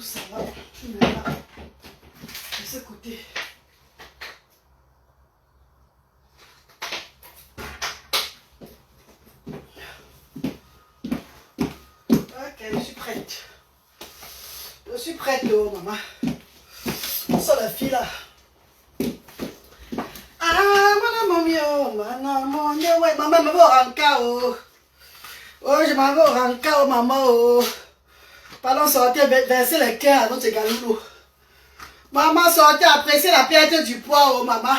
ça va. Je me là. De ce côté. Ok, je suis prête. Je suis prête, oh maman. On sort la fille là. Ah, maman, maman, ouais, maman, me va en chaos. Oh, je m'en vais au ranka, oh maman, oh. Pardon, sortez, verser le cœur à notre galoulou. Maman, sortez, apprécier la perte du poids, oh maman.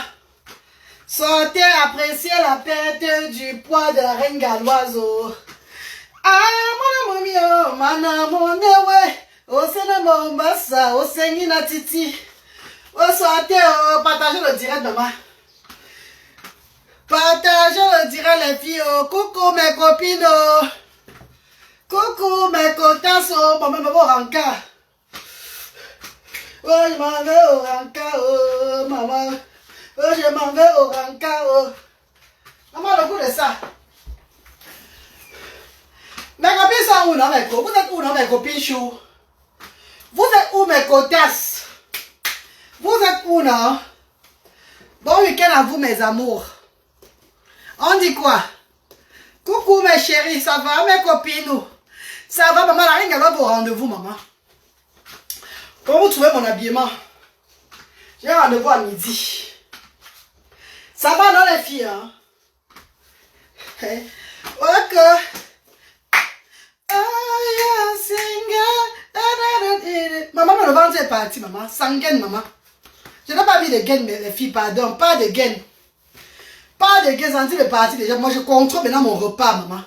Sortez, apprécier la perte du poids de la reine galloise, oh. Ah, mon ami, oh, mon ouais. Oh, c'est le Mombasa, oh, c'est Nina Titi. Oh, sortez, oh, partagez le direct, maman. Partagez le direct, les filles, oh. Coucou, mes copines, oh. Coucou, mes cotas, oh. Maman, me va au ranka. Oh, je m'en vais au ranka, oh, maman. Oh, je m'en vais au ranka, oh. Maman, le goût de ça. Mes copines sont où, non, mes copines? Vous êtes où, non, mes copines chou? Vous êtes où, mes cotas? Vous êtes où, non? Bon week-end à vous, mes amours. On dit quoi? Coucou, mes chéris, ça va, mes copines? Ça va, maman, la reine va au rendez-vous, maman. Comment vous trouvez mon habillement? J'ai un rendez-vous à midi. Ça va, non, les filles, hein? Ok. Maman, le ventre est parti, maman. Sans gaine, maman. Je n'ai pas mis de gaine, les filles, pardon. Pas de gaine. Pas de gaine, senti le parti déjà. Moi, je contrôle maintenant mon repas, maman.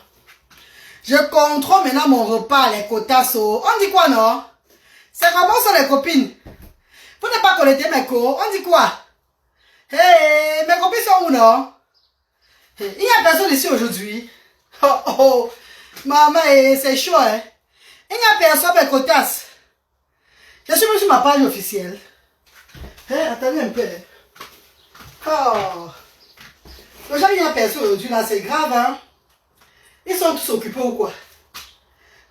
Je contrôle maintenant mon repas, les quotas. On dit quoi, non? C'est comment sont les copines? Vous n'êtes pas connecté, mes co. On dit quoi? Hey, mes copines sont où, non? Il n'y a personne ici aujourd'hui. Oh, oh. Maman, c'est chaud, hein? Il n'y a personne, mes quotas. Je suis même sur ma page officielle. Hey, attendez un peu. Oh. Déjà, il n'y a personne aujourd'hui, là, c'est grave, hein? Ils sont tous occupés ou quoi?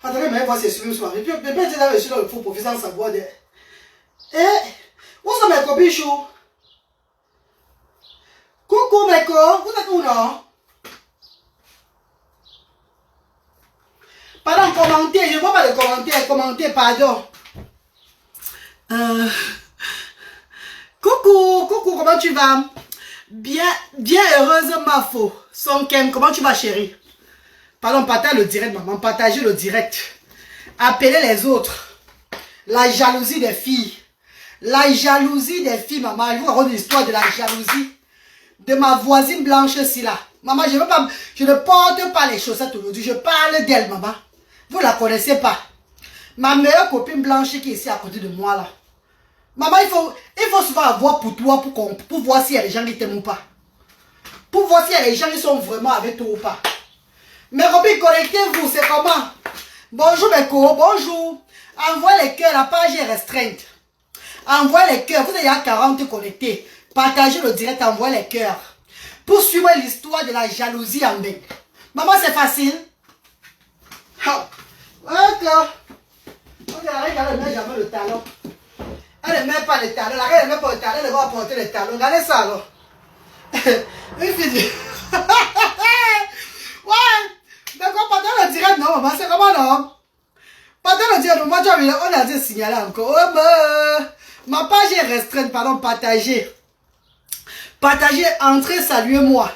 Attendez, mais moi, c'est sur ma vie. Puis, peut-être là, je suis dans le faux professeur sans savoir de... Eh, où sont mes copines chauds? Coucou, mes co, vous êtes où, non? Pardon, commentez, je ne vois pas de commentaires, commentez, pardon. Coucou, coucou, comment tu vas? Bien heureuse, ma faux. Son Kem, comment tu vas, chérie? Pardon, partagez le direct, maman, partagez le direct. Appelez les autres. La jalousie des filles. La jalousie des filles, maman. Je vous raconte l'histoire de la jalousie de ma voisine blanche, ici, là. Maman, je ne porte pas les chaussettes aujourd'hui. Je parle d'elle, maman. Vous ne la connaissez pas. Ma meilleure copine blanche qui est ici à côté de moi, là. Maman, il faut souvent avoir pour toi, pour voir s'il y a des gens qui t'aiment ou pas. Pour voir s'il y a des gens qui sont vraiment avec toi ou pas. Mes copines, connectez-vous, c'est comment? Bonjour mes co, bonjour. Envoyez les cœurs, la page est restreinte. Envoyez les cœurs, vous avez 40 connectés. Partagez le direct, envoyez les cœurs. Pour suivre l'histoire de la jalousie en bain. Maman, c'est facile. D'accord. Ok, la reine, elle ne met jamais le talon. Elle ne met pas le talon. La reine ne met pas le talon, elle va apporter le talon. Regardez ça alors. Une fille. Ouais. D'accord, pendant le direct, non, maman, c'est comment, non? Pendant le direct, moi, on a dit signaler encore. Oh, ben, ma page est restreinte, pardon, partagez. Partagez, entrez, saluez-moi.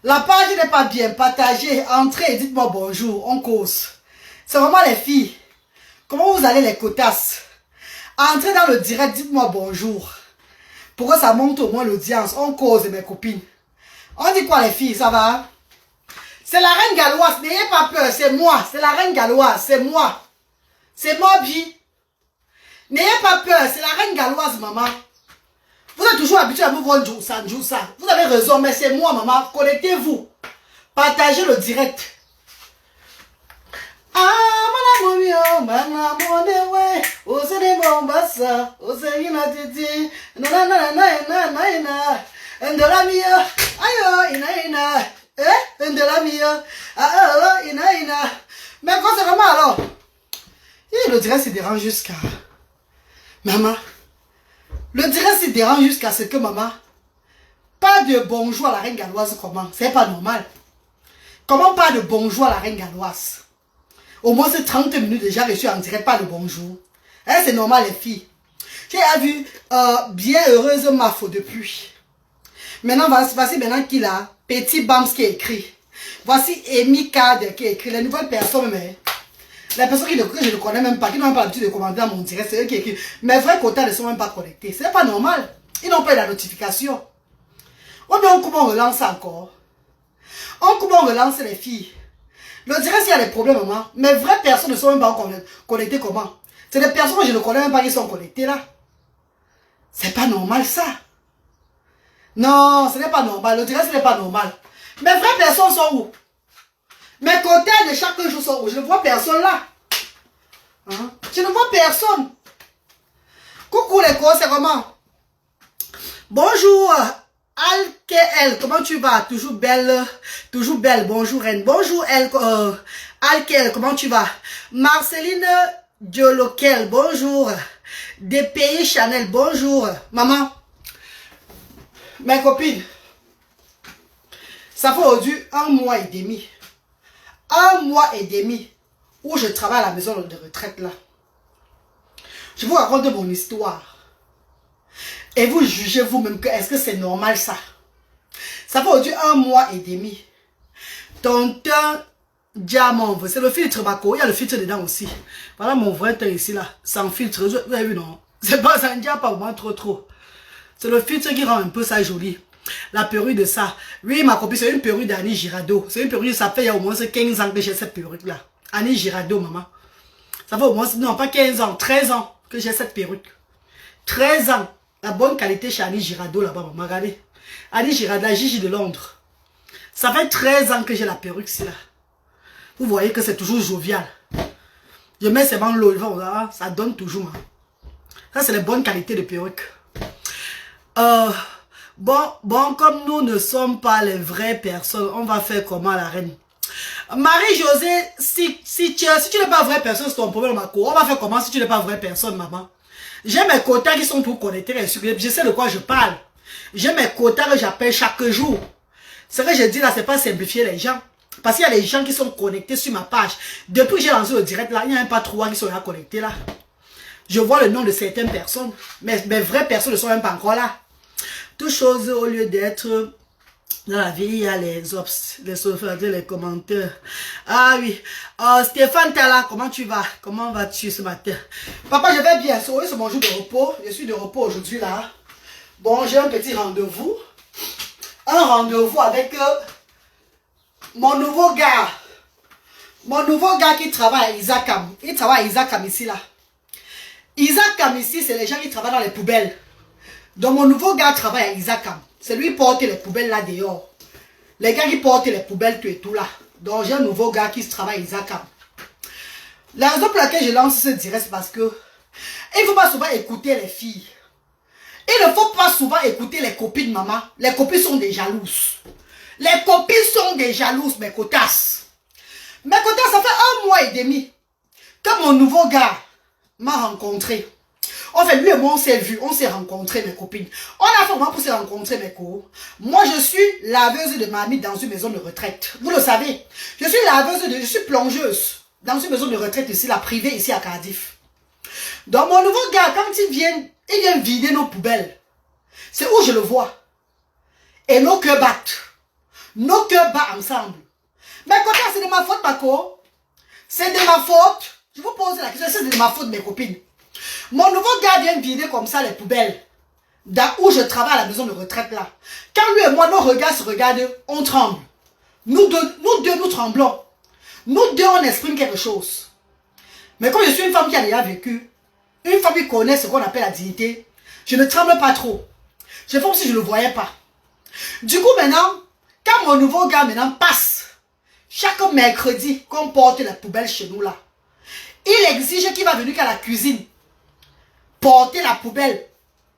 La page n'est pas bien, partagez, entrez et dites-moi bonjour, on cause. C'est vraiment les filles. Comment vous allez les cotasses? Entrez dans le direct, dites-moi bonjour. Pour que ça monte au moins l'audience, on cause, mes copines. On dit quoi les filles, ça va? C'est la reine galloise, n'ayez pas peur, c'est moi. C'est la reine galloise, c'est moi. C'est moi, Bi. N'ayez pas peur, c'est la reine galloise, maman. Vous êtes toujours habitué à me voir ça. Vous avez raison, mais c'est moi, maman. Connectez-vous. Partagez le direct. Ah, mon amour, ouais. Oh, c'est des Mombasa. Oh, c'est une attitude. Ndela mia. Ayo, ina. Ndela mia. Ah, ina. Mais quoi, c'est comment alors? Et le direct se dérange jusqu'à... Maman, le direct se dérange jusqu'à ce que maman... Pas de bonjour à la reine galloise, comment? C'est pas normal. Comment pas de bonjour à la reine galloise? Au moins c'est 30 minutes déjà, je suis en direct, pas de bonjour. Hein, c'est normal les filles. J'ai vu bien heureuse ma faute depuis. Maintenant, voici maintenant qu'il a Petit Bams qui écrit. Voici Amy Card qui écrit. Les nouvelles personnes, mais les personnes que je ne connais même pas, qui n'ont pas l'habitude de commenter dans mon direct, c'est eux qui écrivent. Mes vrais quotas ne sont même pas connectés. C'est pas normal. Ils n'ont pas eu la notification. Ou bien comment on relance encore? Comment on relance les filles? Le direct, s'il y a des problèmes, maman, mes vraies personnes ne sont même pas connectées comment? C'est des personnes que je ne connais même pas qui sont connectées là. C'est pas normal ça. Non, ce n'est pas normal. Le direct, ce n'est pas normal. Mes vraies personnes sont où? Mes quotas de chaque jour sont où? Je ne vois personne là. Hein? Je ne vois personne. Coucou les gars, c'est comment? Bonjour. Alkel, comment tu vas? Toujours belle, toujours belle. Bonjour Reine. Bonjour Alkel, comment tu vas? Marceline Dioloquel, bonjour. Des pays Chanel, bonjour. Maman, mes copines, ça fait aujourd'hui 1 mois et demi. 1 mois et demi où je travaille à la maison de retraite là. Je vous raconte mon histoire. Et vous jugez vous-même que est-ce que c'est normal ça? Ça fait aujourd'hui 1 mois et demi. Tonton Diamant, c'est le filtre Bako. Il y a le filtre dedans aussi. Voilà mon vrai teint ici là. Sans filtre. Vous avez vu non? C'est pas ça, ne dit pas vraiment trop. C'est le filtre qui rend un peu ça joli. La perruque de ça. Oui, ma copine, c'est une perruque d'Annie Girardot. C'est une perruque, ça fait il y a au moins 15 ans que j'ai cette perruque là. Annie Girardot, maman. Ça fait au moins, non pas 15 ans, 13 ans que j'ai cette perruque. 13 ans. La bonne qualité chez Annie Girardot là-bas, maman. Regardez. Annie Girardot, la Gigi de Londres. Ça fait 13 ans que j'ai la perruque ici là. Vous voyez que c'est toujours jovial. Je mets seulement l'eau, ça donne toujours. Man. Ça, c'est les bonnes qualités de perruque. Bon, comme nous ne sommes pas les vraies personnes, on va faire comment la reine? Marie-Josée, si tu n'es pas vraie personne, c'est ton problème, ma cour. On va faire comment si tu n'es pas vraie personne, maman? J'ai mes quotas qui sont pour connecter les succès. Je sais de quoi je parle. J'ai mes quotas que j'appelle chaque jour. Ce que je dis là, c'est pas simplifier les gens. Parce qu'il y a des gens qui sont connectés sur ma page. Depuis que j'ai lancé le direct là, il n'y a même pas 3 qui sont là connectés là. Je vois le nom de certaines personnes. Mais mes vraies personnes ne sont même pas encore là. Toutes choses au lieu d'être dans la vie, il y a les ops, les sauvegarder, les commentaires. Ah oui. Stéphane, t'es là, comment tu vas? Comment vas-tu ce matin? Papa, je vais bien. C'est mon jour de repos. Je suis de repos aujourd'hui là. Bon, j'ai un petit rendez-vous. Un rendez-vous avec mon nouveau gars. Mon nouveau gars qui travaille à Isakam. Il travaille à Isakam ici là. Isakam ici, c'est les gens qui travaillent dans les poubelles. Donc mon nouveau gars travaille à Isakam. C'est lui qui porte les poubelles là dehors. Les gars qui portent les poubelles tout et tout là. Donc j'ai un nouveau gars qui travaille à Isakam. La raison pour laquelle je lance ce direct, c'est parce que il ne faut pas souvent écouter les filles. Il ne faut pas souvent écouter les copines, maman. Les copines sont des jalouses. Les copines sont des jalouses, mes cotasses. Mes cotasses, ça fait 1 mois et demi que mon nouveau gars m'a rencontré. En fait, lui et moi, on s'est vus, on s'est rencontrés, mes copines. On a fait vraiment pour se rencontrer, mes co. Moi, je suis laveuse de marmite dans une maison de retraite. Vous le savez. Je suis plongeuse dans une maison de retraite ici, la privée, ici à Cardiff. Donc, mon nouveau gars, quand il vient vider nos poubelles. C'est où je le vois. Et nos cœurs battent. Nos cœurs battent ensemble. Mais quand c'est de ma faute, Mako. C'est de ma faute. Je vous pose la question, c'est de ma faute, mes copines. Mon nouveau gars vient vider comme ça les poubelles. Où je travaille à la maison de retraite là. Quand lui et moi, nos regards se regardent, on tremble. Nous deux, nous tremblons. Nous deux, on exprime quelque chose. Mais comme je suis une femme qui a déjà vécu, une femme qui connaît ce qu'on appelle la dignité, je ne tremble pas trop. Je fais comme si je ne le voyais pas. Du coup, maintenant, quand mon nouveau gars maintenant passe, chaque mercredi qu'on porte la poubelle chez nous là, il exige qu'il va venir qu'à la cuisine porter la poubelle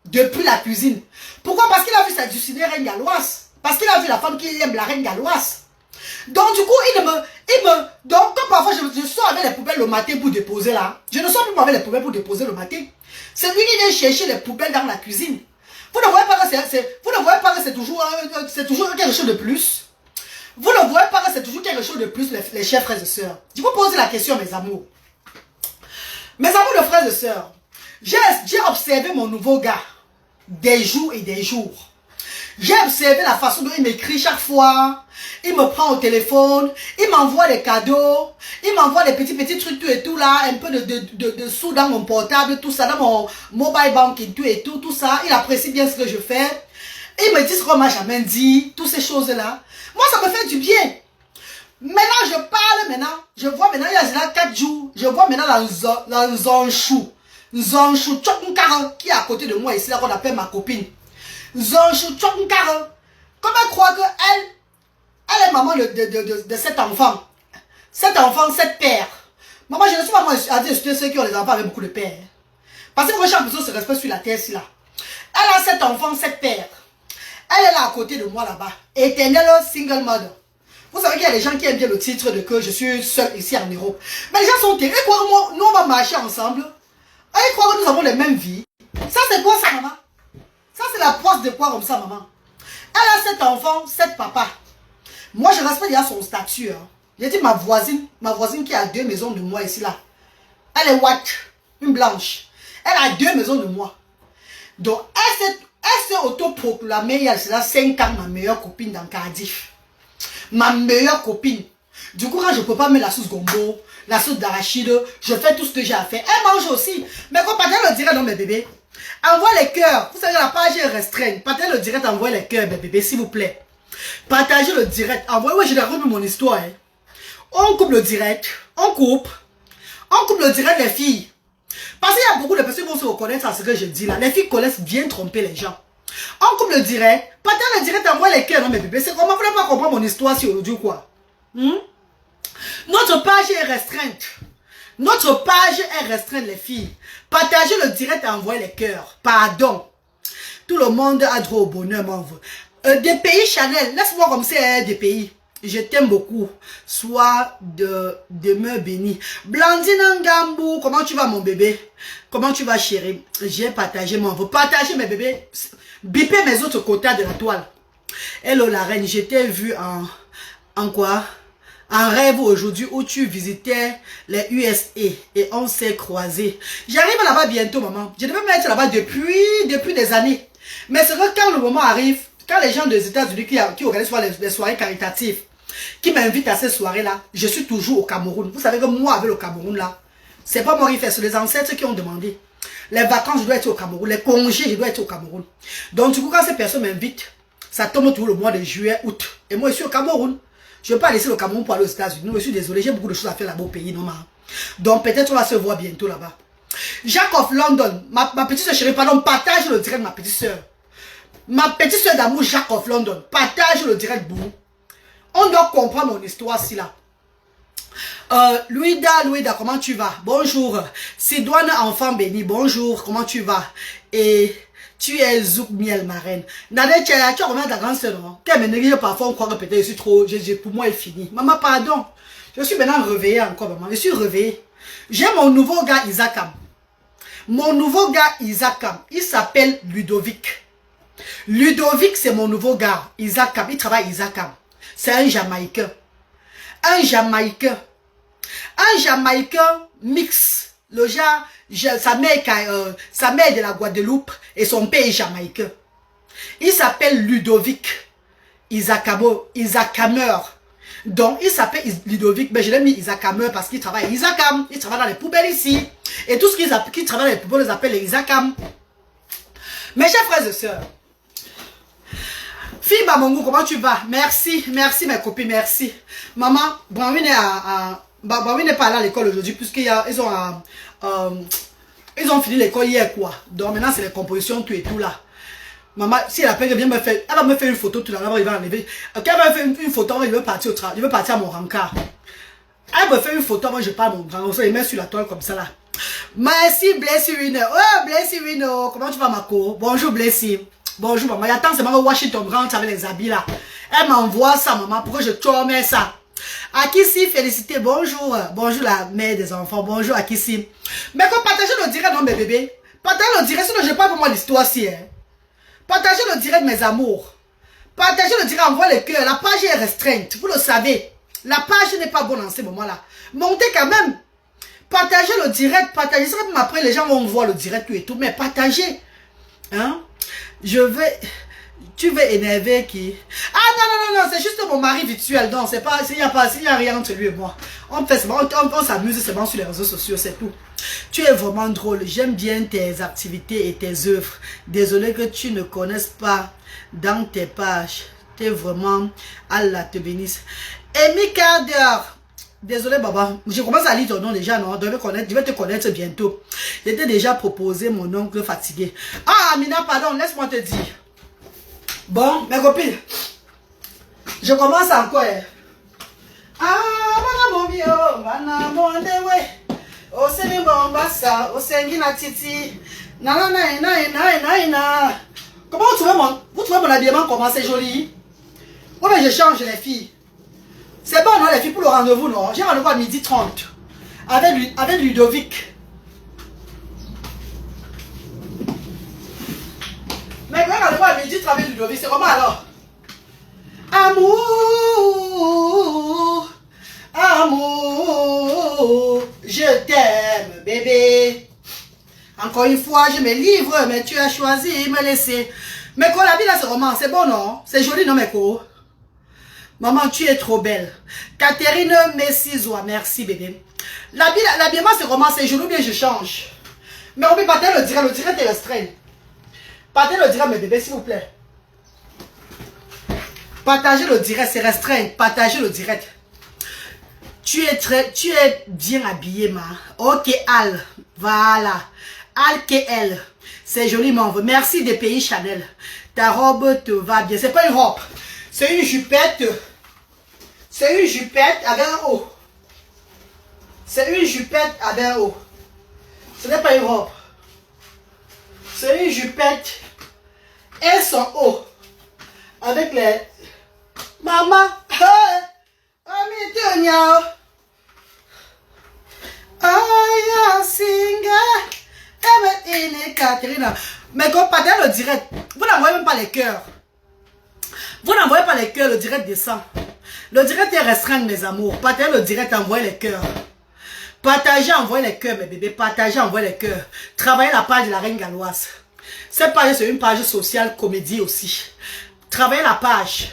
depuis la cuisine. Pourquoi? Parce qu'il a vu sa dessinée reine galloise. Parce qu'il a vu la femme qui aime la reine galloise. Donc du coup, donc comme parfois je sors avec les poubelles le matin pour déposer là, je ne sors plus avec les poubelles pour déposer le matin. C'est lui qui vient chercher les poubelles dans la cuisine. Vous ne voyez pas que c'est toujours quelque chose de plus. Vous ne voyez pas que c'est toujours quelque chose de plus, les chers frères et sœurs. Je vous pose la question, mes amours. Mes amours de frères et sœurs, j'ai observé mon nouveau gars des jours et des jours. J'ai observé la façon dont il m'écrit chaque fois. Il me prend au téléphone, il m'envoie des cadeaux, il m'envoie des petits trucs tout et tout là, un peu de sous dans mon portable, tout ça, dans mon mobile banking, tout ça. Il apprécie bien ce que je fais. Il me dit ce qu'on m'a jamais dit, toutes ces choses-là. Moi, ça me fait du bien. Maintenant, je parle maintenant. Je vois maintenant, il y a là 4 jours. Je vois maintenant la Zonchou. Zonchou Tchonkara qui est à côté de moi ici, là qu'on appelle ma copine. Zonchou Tchonkara. Comme elle croit que elle est maman de cet enfant. Cet enfant, cette père. Maman, je ne suis pas moi à dire ceux qui ont les enfants avec beaucoup de pères. Parce que chaque personne se respecte sur la terre ici là. Elle a cet enfant, cette père. Elle est là à côté de moi là-bas. Éternel single mother. Vous savez qu'il y a des gens qui aiment bien le titre de que je suis seul ici en Europe. Mais les gens sont terribles. Crois-moi, nous on va marcher ensemble. Ils croient que nous avons les mêmes vies. Ça c'est quoi ça, maman? Ça c'est la poisse de quoi comme ça, maman? Elle a cet enfant, cet papa. Moi je respecte déjà son statut. Hein. J'ai dit ma voisine qui a 2 maisons de moi ici là. Elle est white, une blanche. Elle a 2 maisons de moi. Donc elle s'est autoproclamée il y a 5 ans ma meilleure copine dans Cardiff. Ma meilleure copine. Du coup, quand je ne peux pas mettre la sauce gombo, la sauce d'arachide, je fais tout ce que j'ai à faire. Elle mange aussi. Mais quand Patel le direct, non, mes bébés, envoie les cœurs. Vous savez, la page est restreinte. Patel le direct, envoie les cœurs, mes bébés, s'il vous plaît. Partagez le direct. Envoyez, ouais, je raconte mon histoire. Hein. On coupe le direct. On coupe le direct, les filles. Parce qu'il y a beaucoup de personnes qui vont se reconnaître à ce que je dis là. Les filles connaissent bien tromper les gens. On coupe le direct. Patel le direct, envoie les cœurs, non, mes bébés. C'est comment vous ne pas comprendre mon histoire sur audio, quoi. Notre page est restreinte. Notre page est restreinte, les filles. Partagez le direct et envoyez les cœurs. Pardon. Tout le monde a droit au bonheur, mon veut. Des pays Chanel. Laisse-moi comme c'est des pays. Je t'aime beaucoup. Sois demeure béni. Blandine Ngambou, comment tu vas, mon bébé? Comment tu vas, chérie? J'ai partagé mon veut. Partagez, mes bébés. Bipez mes autres côtés de la toile. Hello, la reine. Je t'ai vu en quoi? En rêve aujourd'hui où tu visitais les USA et on s'est croisés. J'arrive là-bas bientôt, maman. Je devais être là-bas depuis des années. Mais c'est que quand le moment arrive, quand les gens des États-Unis qui organisent les soirées caritatives, qui m'invitent à ces soirées-là, je suis toujours au Cameroun. Vous savez que moi, avec le Cameroun, là, c'est pas moi qui fais, c'est les ancêtres qui ont demandé. Les vacances, je dois être au Cameroun. Les congés, je dois être au Cameroun. Donc, du coup, quand ces personnes m'invitent, ça tombe toujours le mois de juillet, août. Et moi, je suis au Cameroun. Je ne vais pas laisser le Cameroun pour aller aux États-Unis. Je suis désolé, j'ai beaucoup de choses à faire là-bas au pays, non, ma. Donc, peut-être on va se voir bientôt là-bas. Jack of London, ma petite soeur chérie, pardon, partage le direct de ma petite soeur. Ma petite soeur d'amour, Jack of London, partage le direct, bou. On doit comprendre mon histoire, si là. Louida, comment tu vas? Bonjour. Sidoine, enfant béni, bonjour, comment tu vas? Et tu es Zouk Miel, ma reine. Nadé, tu as remis ta grande soeur, non? Tu es négligé parfois, on croit que peut-être je suis trop, pour moi, elle finit. Maman, pardon. Je suis maintenant réveillée encore, maman. Je suis réveillée. J'ai mon nouveau gars, Isakam. Mon nouveau gars, Isakam, il s'appelle Ludovic. Ludovic, c'est mon nouveau gars, Isakam. Il travaille Isakam. C'est un Jamaïcain. Un Jamaïcain. Un Jamaïcain mix. Le genre, sa mère est de la Guadeloupe et son père est Jamaïcain. Il s'appelle Ludovic Isakamer. Donc, il s'appelle Ludovic, mais je l'ai mis Isakamer parce qu'il travaille Isakam. Il travaille dans les poubelles ici. Et tout ce qui travaille dans les poubelles, ils appellent les Isakam. Mes chers frères et sœurs, fille Bamongo, comment tu vas? Merci, merci mes copines, merci. Maman, Branwin n'est pas allé à l'école aujourd'hui puisqu'ils ont fini l'école hier quoi. Donc maintenant c'est les compositions tout et tout là. Maman, si elle appelle, elle va me faire une photo tout à l'heure, il va enlever. Quand elle va me faire une photo, il veut partir au travail, il veut partir à mon rencard. Elle me fait une photo, moi je parle à mon grand, il met sur la toile comme ça là. Merci Blessy Winner. Oh Blessy Winner, comment tu vas ma co? Bonjour Blessy. Bonjour maman, il y a tant seulement que Washington rentre avec les habits là. Elle m'envoie ça maman pour que je tourne ça. Akissi, félicité, bonjour. Bonjour la mère des enfants, bonjour Akissi. Mais quand partagez le direct, non mes bébés. Partagez le direct, sinon je parle pour moi l'histoire si. Hein. Partagez le direct mes amours. Partagez le direct, envoie les cœurs. La page est restreinte, vous le savez. La page n'est pas bonne en ce moment-là. Montez quand même. Partagez le direct, partagez. C'est comme après les gens vont voir le direct et tout, mais partagez. Hein? Tu veux énerver qui? Ah non, c'est juste mon mari virtuel. Non, c'est pas, il n'y a rien entre lui et moi. On s'amuse seulement sur les réseaux sociaux, c'est tout. Tu es vraiment drôle. J'aime bien tes activités et tes œuvres. Désolé que tu ne connaisses pas dans tes pages. Tu es vraiment, Allah te bénisse. Amy Carter. Désolé, Baba. Je commence à lire ton nom déjà, non? Je vais te connaître bientôt. J'étais déjà proposé mon oncle fatigué. Ah, Amina, pardon, laisse-moi te dire. Bon, mes copines, je commence encore. Ah, mon vieux, mon dewe. Oh, c'est mes bombassa, oh, c'est une titi. Na. Comment vous trouvez mon habillement comment c'est joli? Ouais, mais je change les filles. C'est bon, non, les filles, pour le rendez-vous, non? J'ai rendez-vous à 12h30 avec Ludovic. Mais quand rendez-vous à 12h30 avec Ludovic, c'est comment alors? Amour, amour, je t'aime, bébé. Encore une fois, je me livre, mais tu as choisi de me laisser. Mais quoi, la vie là, ce roman, c'est bon, non? C'est joli, non, mais quoi? Maman, tu es trop belle. Catherine Messizoa, merci bébé. L'habillement, c'est comment? C'est joli, bien je change. Mais on peut partager le direct est restreint. Partagez le direct, mes bébés, s'il vous plaît. Partagez le direct, c'est restreint. Partagez le direct. Tu es bien habillée, ma. Ok, Al. Voilà. Al KL. C'est joli, mon veut. Merci des pays Chanel. Ta robe te va bien. C'est pas une robe. C'est une jupette. C'est une jupette avec un haut. C'est une jupette avec un haut. Ce n'est pas une robe. C'est une jupette et son haut. Avec les... Maman. Mais quand partez le direct, vous n'envoyez même pas les cœurs. Vous n'envoyez pas les cœurs, le direct descend. Le direct est restreint, mes amours. Partagez le direct, envoyez les cœurs. Partagez, envoyez les cœurs, mes bébés. Partagez, envoyez les cœurs. Travaillez la page de la Reine Galloise. Cette page, c'est une page sociale comédie aussi. Travaillez la page.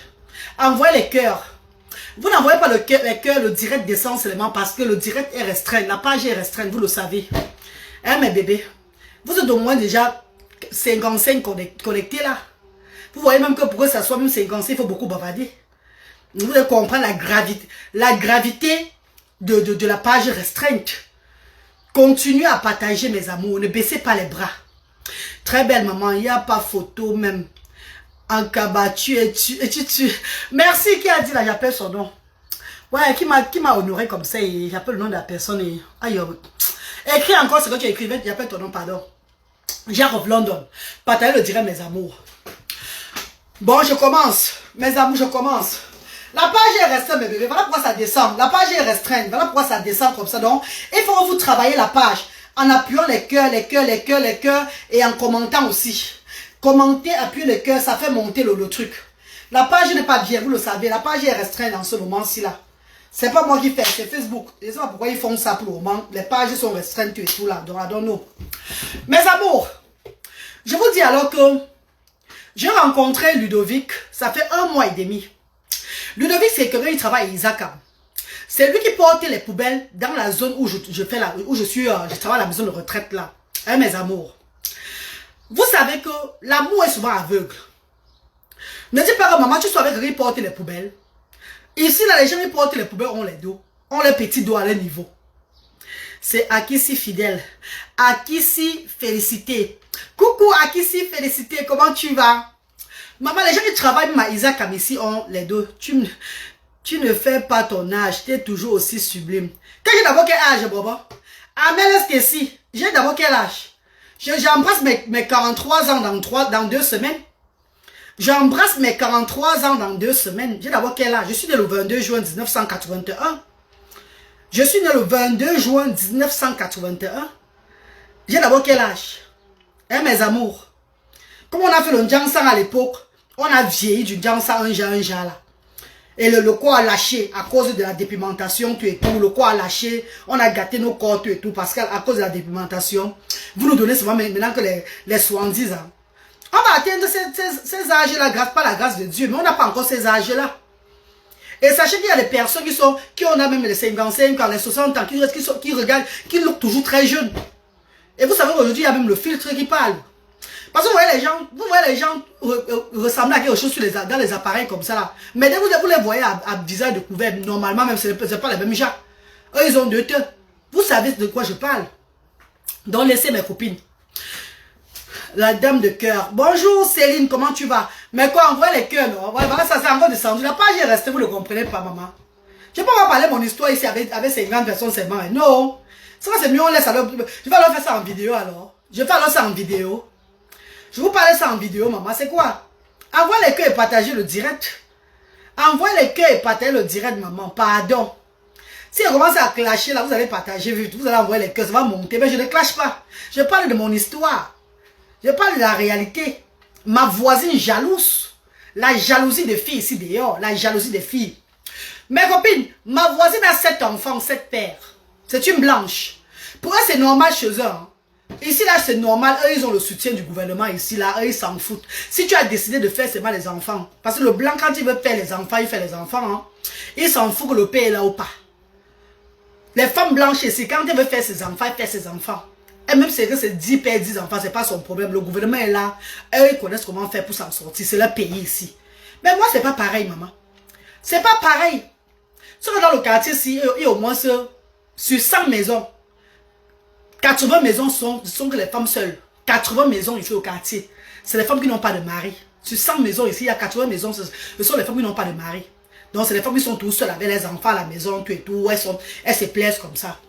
Envoyez les cœurs. Vous n'envoyez pas les cœurs, le direct descend seulement parce que le direct est restreint. La page est restreinte, vous le savez. Hein, mes bébés? Vous êtes au moins déjà 55 connectés là. Vous voyez même que pour que ça soit même 55, il faut beaucoup bavarder. Vous devez comprendre la gravité de la page restreinte. Continuez à partager, mes amours. Ne baissez pas les bras. Très belle maman, il n'y a pas photo même. En cabas, tu. Merci, qui a dit là, j'appelle son nom. Ouais, qui m'a honoré comme ça, et j'appelle le nom de la personne. Et... Aïe, écris encore ce que tu écrivais, j'appelle ton nom, pardon. Jack of London. Partagez le direct, mes amours. Bon, je commence. Mes amours, je commence. La page est restreinte, mes bébés. Voilà pourquoi ça descend. La page est restreinte. Voilà pourquoi ça descend comme ça. Donc, il faut vous travailler la page en appuyant les cœurs, et en commentant aussi. Commentez, appuyez les cœurs, ça fait monter le truc. La page n'est pas bien, vous le savez. La page est restreinte en ce moment-ci là. C'est pas moi qui fais, c'est Facebook. Je ne sais pas pourquoi ils font ça pour le moment. Les pages sont restreintes et tout là. Donc, I don't know. Mes amours, je vous dis alors que j'ai rencontré Ludovic, ça fait 1 mois et demi. Ludovic, c'est quelqu'un qui travaille à Isaka. C'est lui qui porte les poubelles dans la zone où je travaille à la maison de retraite là. Hein, mes amours. Vous savez que l'amour est souvent aveugle. Ne dis pas que maman, tu sois avec quelqu'un qui porte les poubelles. Ici, là, les gens qui portent les poubelles ont les dos. Ont les petits doigts à leur niveau. C'est Akissi fidèle. Akissi félicité. Coucou Akissi félicité, comment tu vas? Maman, les gens qui travaillent à Isaac comme ici ont les dos. Tu ne fais pas ton âge, tu es toujours aussi sublime. J'ai d'abord quel âge, Bobo? Amel Estécie, j'ai d'abord quel âge? J'embrasse mes 43 ans dans 2 semaines. J'embrasse mes 43 ans dans 2 semaines. J'ai d'abord quel âge? Je suis né le 22 juin 1981. Je suis né le 22 juin 1981. J'ai d'abord quel âge? Hein, mes amours? Comme on a fait le Ndjansang à l'époque, on a vieilli du Ndjansang un jar là. Et le corps a lâché à cause de la dépigmentation, tout et tout. Le corps a lâché, on a gâté nos corps, tout et tout, parce qu'à cause de la dépigmentation, vous nous donnez souvent maintenant que les 70 ans. On va atteindre ces âges-là, grâce pas la grâce de Dieu, mais on n'a pas encore ces âges-là. Et sachez qu'il y a des personnes qui ont même les 55 ans, les 60 ans, qui regardent, qui look toujours très jeunes. Et vous savez qu'aujourd'hui, il y a même le filtre qui parle. Parce que vous voyez les gens ressembler à quelque chose dans les appareils comme ça là. Mais dès que vous les voyez à visage découvert, normalement même, ce n'est pas les mêmes gens. Eux, ils ont 2 teux. Vous savez de quoi je parle. Donc laissez mes copines. La dame de cœur. Bonjour Céline, comment tu vas? Mais quoi, envoie les cœurs, non? Voilà, ça c'est encore descendu. La page est restée, vous ne comprenez pas, maman. Je ne peux pas parler mon histoire ici avec 50 personnes seulement. Non. Ça c'est mieux, on laisse alors. Je vais alors faire ça en vidéo alors. Je vais alors ça en vidéo. Je vous parlais ça en vidéo, maman. C'est quoi? Envoie les cœurs et partagez le direct. Envoie les cœurs et partagez le direct, maman. Pardon. Si on commence à clasher, là, vous allez partager, vous allez envoyer les cœurs, ça va monter. Mais je ne clash pas. Je parle de mon histoire. Je parle de la réalité. Ma voisine jalouse. La jalousie des filles ici dehors. La jalousie des filles. Mes copines, ma voisine a 7 enfants, 7 pères. C'est une blanche. Pour eux, c'est normal chez eux. Hein. Ici, là, c'est normal. Eux, ils ont le soutien du gouvernement ici, là. Eux, ils s'en foutent. Si tu as décidé de faire seulement les enfants. Parce que le blanc, quand il veut faire les enfants, il fait les enfants. Hein. Il s'en fout que le père est là ou pas. Les femmes blanches ici, quand elles veulent faire ses enfants, elles font ses enfants. Et même si c'est 10 pères, 10 enfants, c'est pas son problème. Le gouvernement est là. Eux, ils connaissent comment faire pour s'en sortir. C'est leur pays ici. Mais moi, c'est pas pareil, maman. C'est pas pareil. Sauf que dans le quartier ici, il y a au moins sur 100 maisons. 80 maisons sont que les femmes seules. 80 maisons ici au quartier. C'est les femmes qui n'ont pas de mari. Sur 100 maisons ici, il y a 80 maisons. Ce sont les femmes qui n'ont pas de mari. Donc, c'est les femmes qui sont toutes seules avec les enfants à la maison, tout et tout. Elles se plaisent comme ça.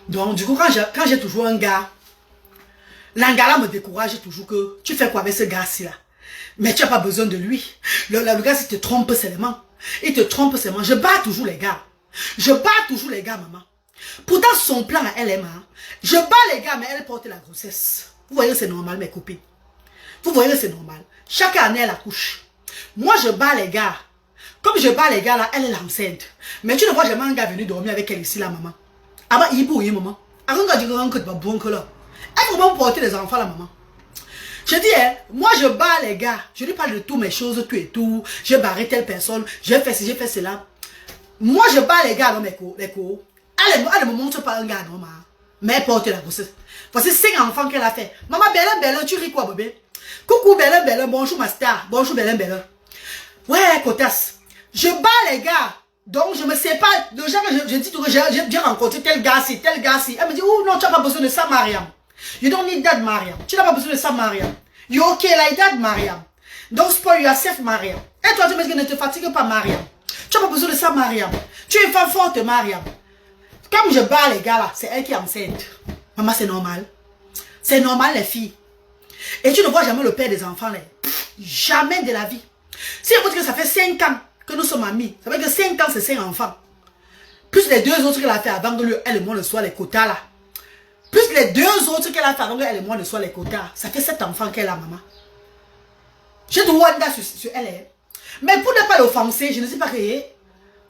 Donc, du coup, quand j'ai toujours un gars, l'angala me décourage toujours que tu fais quoi avec ce gars-ci là? Mais tu n'as pas besoin de lui. Le gars, il te trompe seulement. Il te trompe seulement. Je bats toujours les gars. Je bats toujours les gars, maman. Pourtant, son plan, elle aime. Hein? Je bats les gars, mais elle porte la grossesse. Vous voyez, c'est normal, mes copines. Vous voyez, c'est normal. Chaque année, elle accouche. Moi, je bats les gars. Comme je bats les gars, là, elle est enceinte. Mais tu ne vois jamais un gars venir dormir avec elle ici, là, maman. Ah bah, il bouille, maman. Ah, regarde, tu vois que tu vas bon que là. Elle va porter les enfants, là, maman. Je dis, hein, moi, je bats les gars. Je lui parle de toutes mes choses, tout et tout. Je barré telle personne. J'ai fait ci, j'ai fait cela. Moi, je bats les gars dans mes cours. Elle ne me montre pas un gars, non, maman. Mais elle porte la grossesse. Voici 5 enfants qu'elle a fait. Maman, Bélin, tu ris quoi, bébé? Coucou, Bélin, bonjour, ma star. Bonjour, Bélin. Ouais, Kotas. Je bats les gars. Donc, je me sépare. Déjà, je dis que j'ai rencontré tel gars-ci. Elle me dit, oh non, tu n'as pas besoin de ça, Mariam. You don't need that, Mariam. Tu n'as pas besoin de ça, Mariam. You're okay like that, Mariam. Don't spoil yourself, Mariam. Et toi, tu me dis que ne te fatigue pas, Mariam. Tu n'as pas besoin de ça, Mariam. Tu es une femme forte, Mariam. Comme je bats les gars là, c'est elle qui est enceinte. Maman, c'est normal. C'est normal, les filles. Et tu ne vois jamais le père des enfants, là. Jamais de la vie. Si on dit que ça fait 5 ans que nous sommes amis, ça veut dire que 5 ans, c'est 5 enfants. Plus les 2 autres qu'elle a fait avant que elle et moi ne soient les quotas, là. Plus les 2 autres qu'elle a fait avant que elle et moi ne soient les quotas. Ça fait 7 enfants qu'elle a, maman. J'ai de Wanda sur elle. Mais pour ne pas l'offenser, je ne sais pas créer.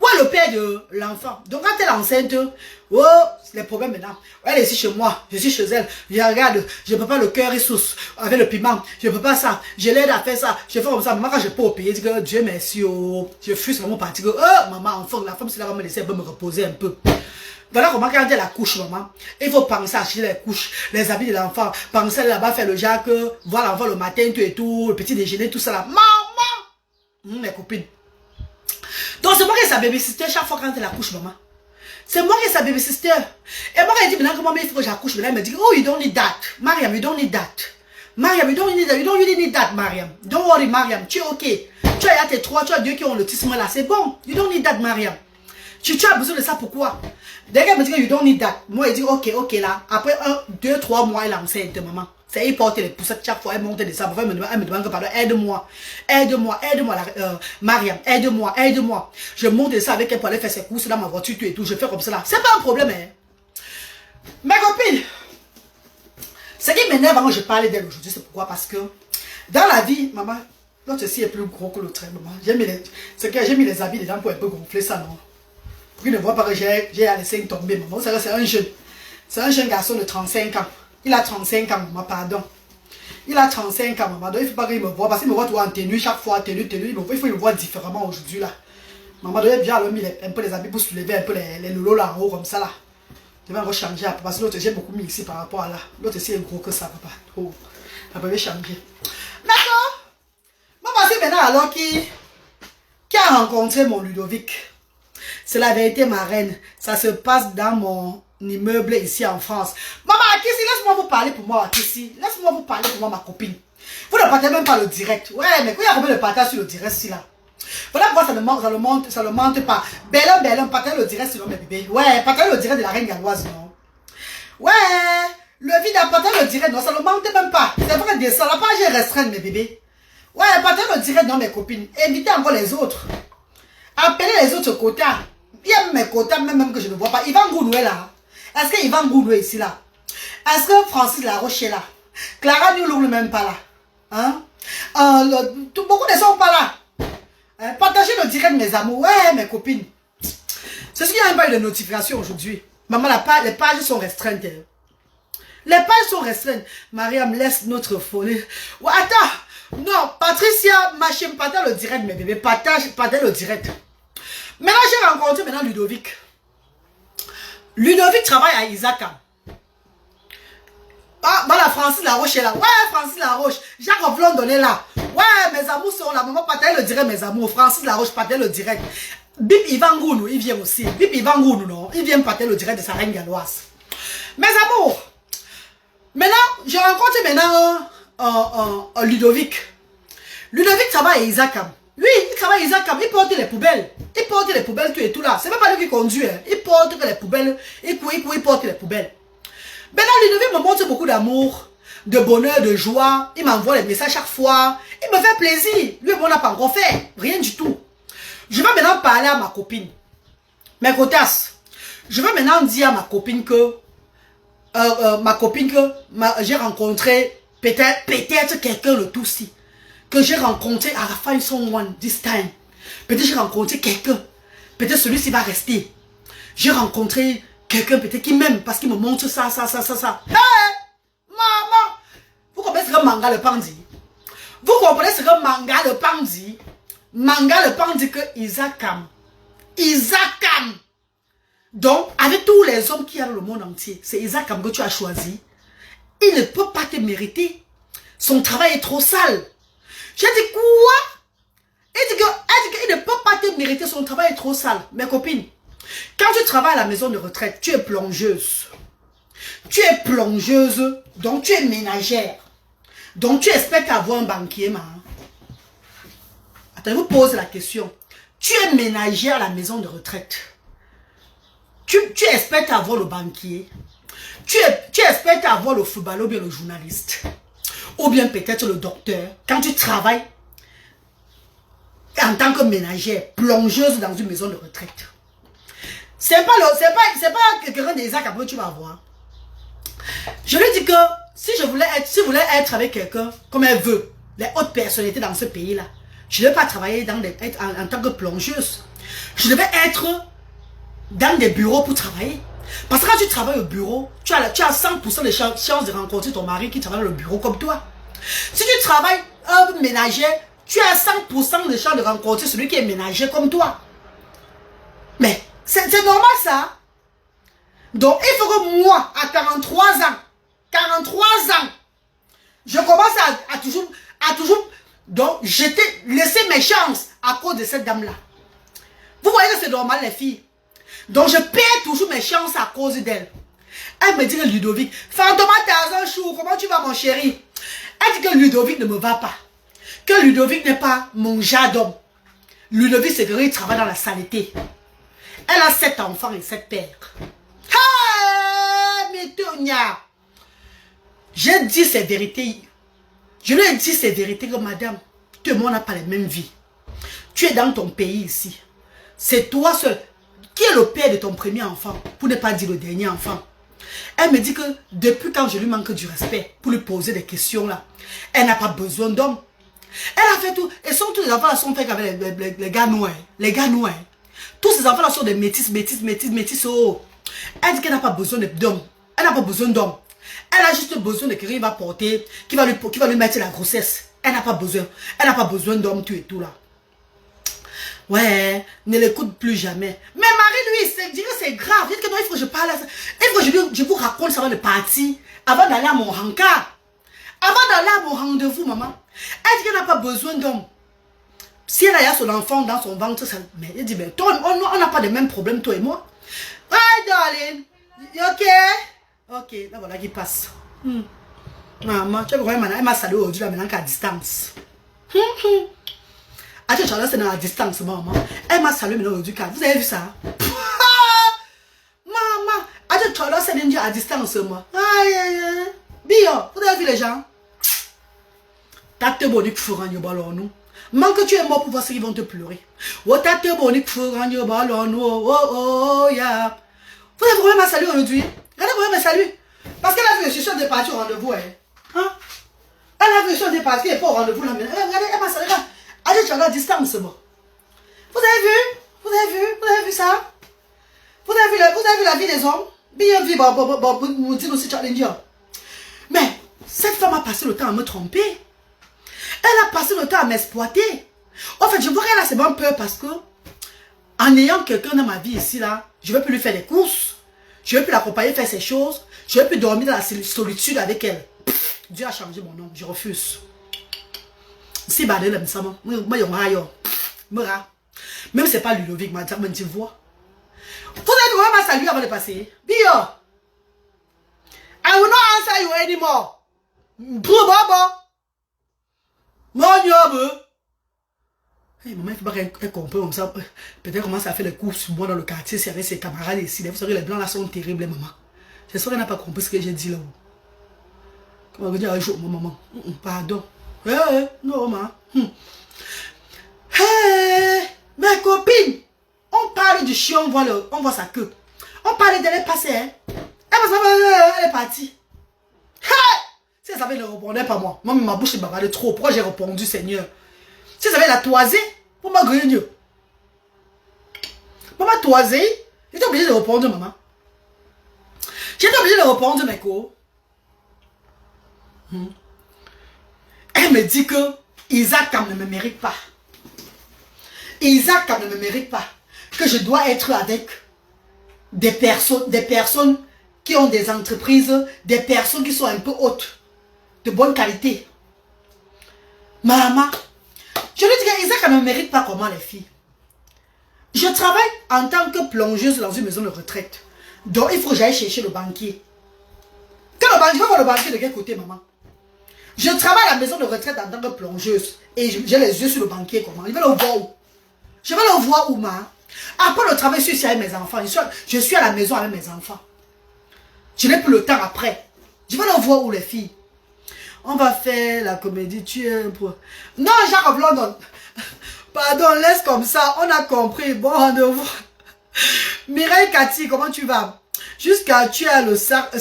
Ouais, le père de l'enfant. Donc quand elle est enceinte, oh, c'est les problèmes maintenant. Elle est ici chez moi, je suis chez elle. Je regarde, je peux pas le cœur et sauce avec le piment. Je peux pas ça. Je l'aide à faire ça. Je fais comme ça. Maman, quand je peux payer, je dis que Dieu merci. Oh, je fuis vraiment parti. Oh, maman, enfin, la femme, si elle va me laisser, elle peut me reposer un peu. Voilà comment quand elle accouche, maman. Il faut penser à acheter les couches, les habits de l'enfant. Penser là-bas, faire le genre que, voir l'enfant le matin, tout et tout, le petit déjeuner, tout ça là. Maman! Mes copines. Donc c'est moi qui est sa baby-sister chaque fois quand elle accouche, maman. C'est moi qui est sa baby-sister. Et moi, elle dit maintenant que maman, il faut que j'accouche. Elle me dit, oh, you don't need that. Mariam, you don't need that. Mariam, you don't need that. You don't really need that, Mariam. Don't worry, Mariam. Tu es ok. Tu as tes 3, tu as 2 qui ont l'autisme là. C'est bon. You don't need that, Mariam. Tu as besoin de ça, pourquoi? Dès qu'elle me dit que you don't need that, moi, elle dit, ok, là. Après 1, 2, 3 mois, elle est enceinte, maman. C'est il porte les poussettes chaque fois, elle monte des sables, elle me demande pardon, aide-moi, aide-moi, aide-moi, Mariam, aide-moi, aide-moi. Je monte des sables avec elle pour aller faire ses courses dans ma voiture, tout et tout, je fais comme ça là. C'est pas un problème, hein. Mes copines, ce qui m'énerve quand je parlais d'elle aujourd'hui, c'est pourquoi? Parce que dans la vie, maman, l'autre ci est plus gros que l'autre, maman. J'ai mis les habits dedans pour un peu gonfler ça, non? Pour qu'il ne voit pas que j'ai laissé tomber, maman. Vous savez, c'est un jeune. C'est un jeune garçon de 35 ans. Il a 35 ans, maman, pardon. Il a 35 ans, maman. Donc, il ne faut pas qu'il me voit. Parce qu'il me voit en tenue, chaque fois, tenue. Il faut qu'il me voit différemment aujourd'hui, là. Maman, doit bien alors mis un peu les habits pour soulever un peu les lolos là en haut, comme ça, là. Je vais rechanger après. Parce que l'autre, j'ai beaucoup mis ici par rapport à là. L'autre, c'est gros que ça, papa. Oh, ça peut changer. D'accord. Moi, voici maintenant alors qui a rencontré mon Ludovic. C'est la vérité, ma reine. Ça se passe dans mon immeuble ici en France. Maman, Akissi, laisse-moi vous parler pour moi, Akissi. Laisse-moi vous parler pour moi, ma copine. Vous ne partez même pas le direct. Ouais, mais quand il y a combien de partages sur le direct, si là? Voilà pourquoi ça ne monte pas. Bellum, partagez le direct sur mes bébés. Ouais, partagez le direct de la reine galloise, non? Ouais, le vide à partager le direct, non, ça ne monte même pas. C'est vrai, descend. La page est restreinte, mes bébés. Ouais, partagez le direct, non, mes copines. Invitez encore les autres. Appelez les autres quotas. Il y a mes quotas, même que je ne vois pas. Yvan Gounoué là. Est-ce que Yvan Gounoué ici là? Est-ce que Francis Laroche est là? Clara Newlour ne même pas là. Hein? Beaucoup ne sont pas là. Hein? Partagez le direct, mes amours. Ouais, mes copines. C'est ce qu'il n'y a même pas eu de notification aujourd'hui. Maman, les pages sont restreintes. Les pages sont restreintes. Mariam, laisse notre folie. Ouais, attends. Non, Patricia, machin, partage le direct, mes bébés. Partage le direct. Maintenant, j'ai rencontré Ludovic. Ludovic travaille à Isaac. Ah, voilà, Francis Laroche est là. Ouais, Francis Laroche. Jacques Vlon est là. Ouais, mes amours sont là. Maman, partagez le direct, mes amours. Francis Laroche, partagez le direct. Bip Ivan Gounou, il vient aussi. Bip Ivan Gounou, non. Il vient partager le direct de sa reine galloise. Mes amours. Maintenant, je rencontre Ludovic. Ludovic travaille à Isaac. Oui, il travaille à Isaac, il porte les poubelles. Il porte les poubelles, tout et tout là. C'est même pas lui qui conduit. Hein. Il porte que les poubelles. Il porte les poubelles. Maintenant, Ludovic me montre beaucoup d'amour, de bonheur, de joie. Il m'envoie les messages chaque fois. Il me fait plaisir. Lui, on n'a pas encore fait. Rien du tout. Je vais maintenant parler à ma copine. Mes cotasses. Je vais maintenant dire à ma copine que j'ai rencontré peut-être quelqu'un le tout si. Que j'ai rencontré à la fin someone this time. Peut-être j'ai rencontré quelqu'un. Peut-être celui-ci va rester. J'ai rencontré quelqu'un peut-être qui m'aime parce qu'il me montre ça. Hey! Maman! Vous comprenez ce que Manga le Pan dit? Vous comprenez ce que Manga le Pan dit? Manga le Pan dit que Isakam. Donc, avec tous les hommes qui y a dans le monde entier, c'est Isakam que tu as choisi. Il ne peut pas te mériter. Son travail est trop sale. J'ai dit quoi? Elle dit qu'il ne peut pas te mériter, son travail est trop sale. Mes copines, quand tu travailles à la maison de retraite, tu es plongeuse. Tu es plongeuse, donc tu es ménagère. Donc tu espères avoir un banquier, ma. Attends, je vous pose la question. Tu es ménagère à la maison de retraite. Tu espères avoir le banquier. Tu espères avoir le footballeur ou bien le journaliste. Ou bien peut-être le docteur. Quand tu travailles en tant que ménagère, plongeuse dans une maison de retraite. C'est pas quelqu'un d'Isaac après tu vas voir. Je lui dis que si je voulais être avec quelqu'un comme elle veut, les hautes personnalités dans ce pays-là, je ne devais pas travailler en tant que plongeuse. Je devais être dans des bureaux pour travailler. Parce que quand tu travailles au bureau, tu as 100% de chance de rencontrer ton mari qui travaille dans le bureau comme toi. Si tu travailles ménager, tu as 100% de chance de rencontrer celui qui est ménager comme toi. Mais c'est normal ça. Donc il faut que moi, à 43 ans, je commence à toujours, donc j'étais laissé mes chances à cause de cette dame-là. Vous voyez que c'est normal les filles. Donc je perds toujours mes chances à cause d'elle. Elle me dit que Ludovic, Fantoma Tarzan Chou, comment tu vas mon chéri? Elle dit que Ludovic ne me va pas. Que Ludovic n'est pas mon genre d'homme. Ludovic c'est qu'il travaille dans la saleté. Elle a 7 enfants et 7 pères. Ah, mais Tonya. J'ai dit ces vérités. Je lui ai dit ces vérités que madame, tout le monde n'a pas les mêmes vies. Tu es dans ton pays ici. C'est toi seul. Qui est le père de ton premier enfant? Pour ne pas dire le dernier enfant. Elle me dit que depuis quand je lui manque du respect pour lui poser des questions là, elle n'a pas besoin d'homme. Elle a fait tout. Et tous les enfants là sont faits avec les gars noirs. Les gars noirs. Tous ces enfants là sont des métis. Oh. Elle dit qu'elle n'a pas besoin d'homme. Elle n'a pas besoin d'homme. Elle a juste besoin de quelqu'un qui va porter, qui va lui mettre la grossesse. Elle n'a pas besoin. Elle n'a pas besoin d'homme, tout et tout là. Ouais, ne l'écoute plus jamais. Mais Marie, lui, c'est grave. Dites que non, il faut que je parle à ça. Il faut que je vous raconte ça avant de partir. Avant d'aller à mon rencard. Avant d'aller à mon rendez-vous, maman. Elle dit qu'elle n'a pas besoin d'homme. Si elle a son enfant dans son ventre, ça, mais elle dit, mais toi, on n'a pas les mêmes problèmes, toi et moi. Hi, darling. Ok? Ok, là voilà qui passe. Maman, tu vois, elle m'a salué aujourd'hui, là, maintenant qu'à distance. Attends, Charlotte, c'est dans la distance, maman. Elle m'a salué maintenant aujourd'hui, vous avez vu ça? Maman, attends, Charlotte, c'est à distance, moi. Aïe, aïe, aïe. Bien, vous avez vu les gens? Tate bonique fourran yo ballon nous. Manque tu es mort pour voir ceux qui vont te pleurer. Oh tate bonique fourran yo ballon nous. Oh yeah. Vous avez vraiment salué aujourd'hui? Regardez vraiment salut. Parce qu'elle a vu, je suis de partir au rendez-vous. Hein? Elle a vu, je suis de partir, elle n'est pas au rendez-vous là. Regardez, elle m'a salué. Allez, tu as la distance, moi. Vous avez vu? Vous avez vu ça? Vous avez vu la vie des hommes? Bien vu, vous dites aussi challenger. Mais cette femme a passé le temps à me tromper. Elle a passé le temps à m'exploiter. En fait, je vois qu'elle a ses bonnes peurs parce que en ayant quelqu'un dans ma vie ici, là, je ne vais plus lui faire des courses. Je ne vais plus l'accompagner faire ses choses. Je ne vais plus dormir dans la solitude avec elle. Dieu a changé mon nom. Je refuse. Si badé le msama, moi yon rayon. Mera. Même c'est pas Ludovic, ma dit voix. Vous avez vraiment ma salut avant de passer. Bio. I will not answer you anymore. Bro baba. Mon yobe. Hey, maman, il faut pas qu'elle comprenne comme ça. Peut-être commence à faire les courses sur moi dans le quartier, si avec ses camarades ici. Vous savez, les blancs là sont terribles, maman. J'espère qu'elle n'a pas compris ce que j'ai dit là. Comment vous dire un jour, maman? Pardon. Non, maman. Hey, mes copines, on parle du chien, on voit sa queue. On parle d'elle passer, hein. Elle est partie. Hey, si elle savait, ne répondait pas moi. Moi, ma bouche est bavardée trop. Pourquoi j'ai répondu, Seigneur? Si elle savait la toiser, pour ma grille. Maman toisé, j'étais obligé de répondre, maman. J'étais obligé de répondre, mes co. Elle me dit que Isaac ne me mérite pas. Isaac ne me mérite pas. Que je dois être avec des personnes qui ont des entreprises, des personnes qui sont un peu hautes, de bonne qualité. Maman, je lui dis qu'Isaac ne me mérite pas comment les filles. Je travaille en tant que plongeuse dans une maison de retraite. Donc il faut que j'aille chercher le banquier. Quand le banquier, je vais voir le banquier de quel côté, maman? Je travaille à la maison de retraite en tant que plongeuse. Et j'ai les yeux sur le banquier, comment? Je vais le voir où? Je vais le voir où, ma? Après le travail, je suis ici avec mes enfants. Je suis à la maison avec mes enfants. Je n'ai plus le temps après. Je vais le voir où, les filles? On va faire la comédie, tu es un peu... Non, Jacques of London. Pardon, laisse comme ça. On a compris. Bon rendez-vous. Mireille Cathy, comment tu vas? Jusqu'à tu as le sac...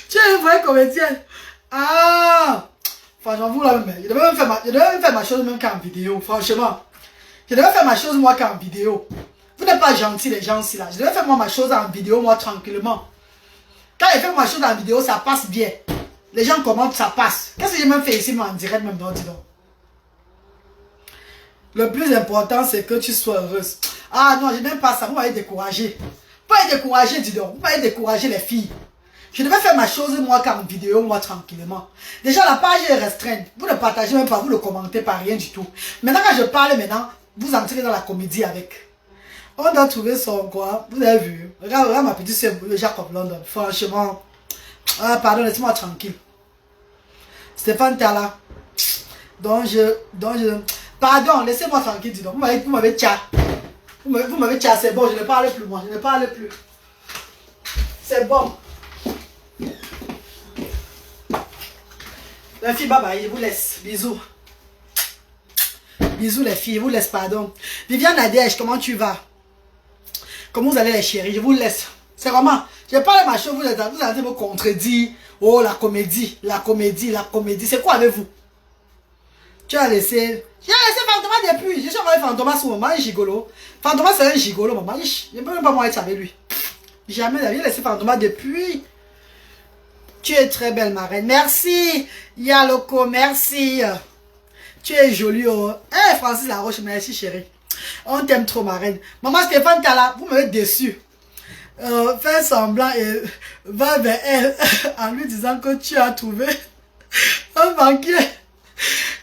Tu es une vraie comédienne. Ah, franchement, vous là même. Je devais même faire ma chose même qu'en vidéo. Franchement, je devais faire ma chose moi qu'en vidéo. Vous n'êtes pas gentils les gens ici là. Je devais faire moi ma chose en vidéo moi tranquillement. Quand je fais ma chose en vidéo, ça passe bien. Les gens commentent, ça passe. Qu'est-ce que j'ai même fait ici moi en direct même dans dis donc. Le plus important c'est que tu sois heureuse. Ah non, je n'aime pas ça. Vous m'avez découragé. Vous m'avez découragé, dis donc. Vous m'avez découragé les filles. Je devais faire ma chose moi qu'en vidéo, moi tranquillement. Déjà la page est restreinte. Vous ne partagez même pas, vous ne commentez pas, rien du tout. Maintenant quand je parle maintenant, vous entrez dans la comédie avec. On doit trouver son quoi. Vous avez vu. Regarde ma petite soeur, Jacques of London. Franchement. Ah pardon, laissez-moi tranquille. Stéphane Tala. Donc je... Pardon, laissez-moi tranquille, dis donc. Vous m'avez tcha. Vous m'avez dit, c'est bon, je ne parle plus, moi. Je ne parle plus. C'est bon. Les filles, bye bye, je vous laisse. Bisous. Bisous les filles, je vous laisse, pardon. Viviane Nadège, comment tu vas? Comment vous allez les chéris? Je vous laisse. C'est vraiment, je parle de ma chose, vous allez me contredire. Oh, la comédie, la comédie, la comédie. C'est quoi avec vous? Tu as laissé... J'ai laissé Fantômas depuis. Je suis envoyé Fantômas sur maman, il est gigolo. Fantômas c'est un gigolo, maman. Je ne peux même pas moi être avec lui. Jamais la vie, j'ai laissé Fantômas depuis. Tu es très belle, ma reine. Merci, Yaloko, merci. Tu es jolie, oh. Hey, Francis Laroche, merci, chérie. On t'aime trop, ma reine. Maman Stéphane, t'as là, vous m'avez déçu. Fais semblant et va vers elle en lui disant que tu as trouvé un banquier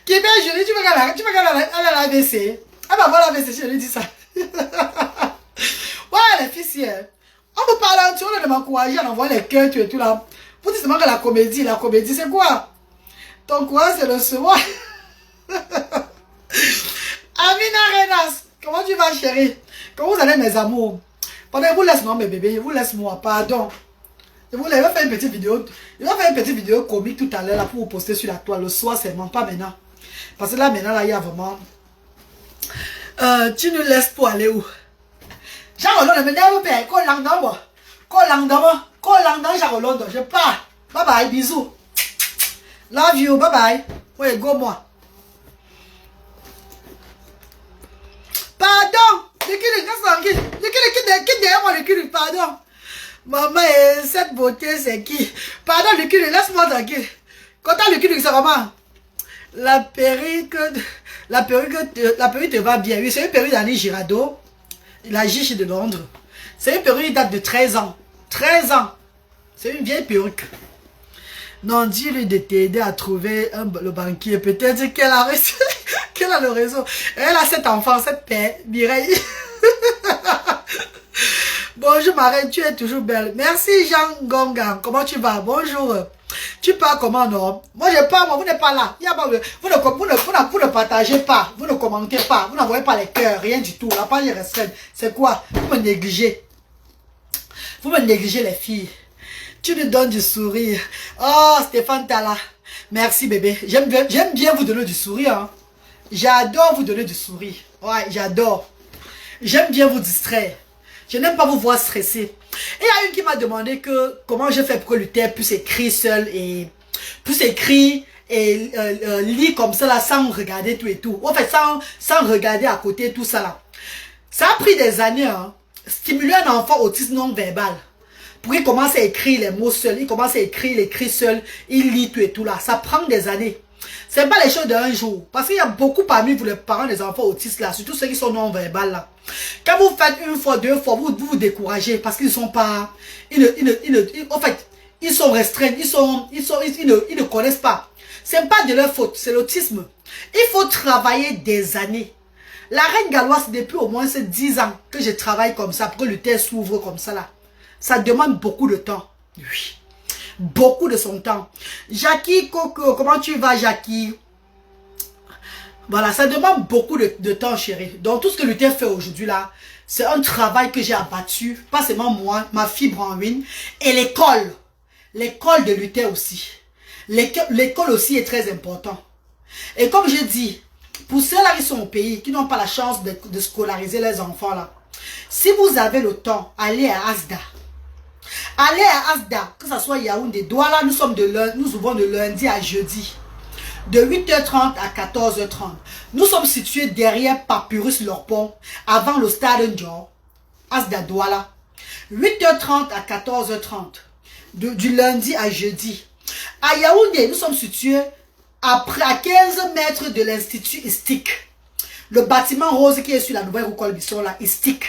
qui est bien joli. Tu veux qu'elle a l'AVC. Elle va voir l'AVC, je lui dis ça. Ouais, les filles, si, on me parle un petit peu de m'encourager, on envoie les cœurs, et tout là. Vous dites seulement que la comédie, c'est quoi? Ton courage, c'est le soir. Amina Renas, comment tu vas, chérie? Comment vous allez, mes amours? Pendant que vous laissez moi, mes bébés, je vous laisse moi, pardon. Je vais faire une petite vidéo. Je vais faire une petite vidéo comique tout à l'heure pour vous poster sur la toile. Le soir seulement, pas maintenant. Parce que là, maintenant, là, il y a vraiment... tu nous laisses pour aller où? Jean-Rolando, mais là, vous payez. Jean-Rolando, je pars. Bye bye, bisous. Love you, bye bye. Oui, go moi. Pardon. Qui derrière moi, le cul, pardon. Maman, cette beauté, c'est qui? Pardon, le cul, laisse-moi tranquille. Quand t'as le cul, c'est comment? La perruque te va bien. Oui, c'est une perruque d'Annie Girardot. La Giche de Londres. C'est une perruque qui date de 13 ans. 13 ans. C'est une vieille perruque. Non, dis-lui de t'aider à trouver le banquier. Peut-être qu'elle a qu'elle a le réseau. Elle a cet enfant, cette père, Mireille. Bonjour Marie, tu es toujours belle. Merci Jean Gongan. Comment tu vas? Bonjour. Tu pars comment, non? Moi je pars, moi vous n'êtes pas là. Il y a pas, vous ne partagez pas, vous ne commentez pas, vous n'envoyez pas les cœurs, rien du tout. La page est restreinte. C'est quoi? Vous me négligez. Vous me négligez les filles. Tu nous donnes du sourire. Oh Stéphane Tala. Merci bébé. J'aime bien vous donner du sourire. Hein. J'adore vous donner du sourire. Ouais, j'adore. J'aime bien vous distraire. Je n'aime pas vous voir stressé. Et il y a une qui m'a demandé que comment je fais pour que Luther puisse écrire seul et puisse écrire et lire comme ça là sans regarder tout et tout. En fait, sans regarder à côté tout ça là. Ça a pris des années. Hein. Stimuler un enfant autiste non verbal. Pour qu'il commence à écrire les mots seuls. Il commence à écrire, il écrit seul. Il lit tout et tout là. Ça prend des années. C'est pas les choses d'un jour. Parce qu'il y a beaucoup parmi vous les parents des enfants autistes là. Surtout ceux qui sont non verbal là. Quand vous faites une fois, deux fois, vous découragez parce qu'ils ne sont pas... en fait, ils sont restreints, ils ne connaissent pas. Ce n'est pas de leur faute, c'est l'autisme. Il faut travailler des années. La reine galloise, depuis au moins 10 ans que je travaille comme ça, pour que le thé s'ouvre comme ça là. Ça demande beaucoup de temps. Oui. Beaucoup de son temps. Jackie Coco, comment tu vas Jackie? Voilà, ça demande beaucoup de temps, chérie. Donc, tout ce que Luther fait aujourd'hui, là, c'est un travail que j'ai abattu. Pas seulement moi, ma fille Branwyn. Et l'école. L'école de Luther aussi. L'école aussi est très important. Et comme je dis, pour ceux-là qui sont au pays, qui n'ont pas la chance de scolariser les enfants, là, si vous avez le temps, allez à Asda. Allez à Asda, que ce soit Yaoundé, Douala, nous ouvrons de lundi à jeudi. De 8h30 à 14h30. Nous sommes situés derrière Papyrus Lorpont, avant le stade Ndior, Asda Douala. 8h30 à 14h30. Du lundi à jeudi. À Yaoundé, nous sommes situés à 15 mètres de l'Institut ISTIC. Le bâtiment rose qui est sur la nouvelle rue Colbisson, là, ISTIC.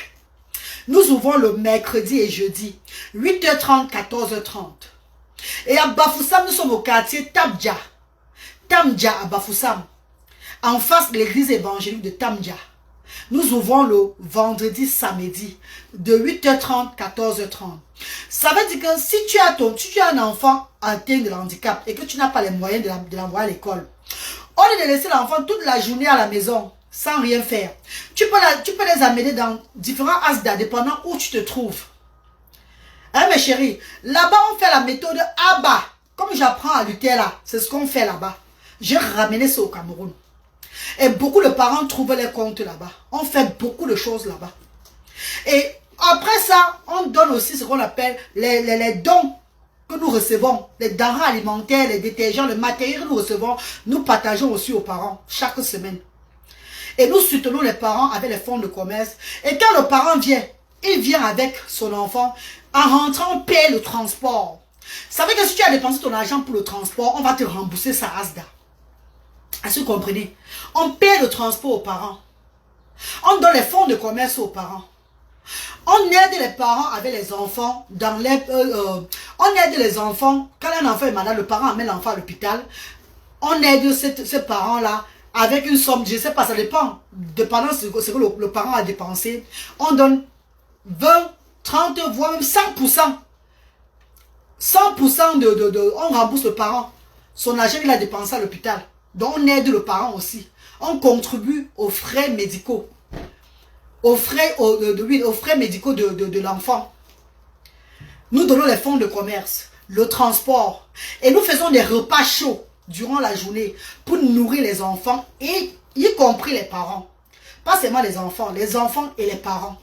Nous ouvrons le mercredi et jeudi. 8h30, 14h30. Et à Bafoussam, nous sommes au quartier Tamdja. Tamdja à Bafoussam, en face de l'église évangélique de Tamdja. Nous ouvrons le vendredi, samedi, de 8h30, 14h30. Ça veut dire que si tu as un enfant atteint de handicap et que tu n'as pas les moyens de l'envoyer à l'école, au lieu de laisser l'enfant toute la journée à la maison, sans rien faire. Tu peux les amener dans différents asda, dépendant où tu te trouves. Hein, mes chéris, là-bas, on fait la méthode ABA. Comme j'apprends à lutter là, c'est ce qu'on fait là-bas. J'ai ramené ça au Cameroun. Et beaucoup de parents trouvent les comptes là-bas. On fait beaucoup de choses là-bas. Et après ça, on donne aussi ce qu'on appelle les dons que nous recevons. Les denrées alimentaires, les détergents, le matériel que nous recevons, nous partageons aussi aux parents chaque semaine. Et nous soutenons les parents avec les fonds de commerce. Et quand le parent vient, il vient avec son enfant. En rentrant, on paie le transport. Ça veut dire que si tu as dépensé ton argent pour le transport, on va te rembourser ça ASDA. Est-ce que vous comprenez? On paie le transport aux parents. On donne les fonds de commerce aux parents. On aide les parents avec les enfants dans les... on aide les enfants. Quand un enfant est malade, le parent amène l'enfant à l'hôpital. On aide ces parents-là avec une somme, je ne sais pas, ça dépend. Dépendant de ce que le parent a dépensé. On donne 20, 30, voire même 100%. 100% on rembourse le parent. Son argent qu'il a dépensé à l'hôpital. Donc on aide le parent aussi. On contribue aux frais médicaux. Aux frais médicaux de l'enfant. Nous donnons les fonds de commerce, le transport. Et nous faisons des repas chauds durant la journée pour nourrir les enfants, et y compris les parents. Pas seulement les enfants et les parents.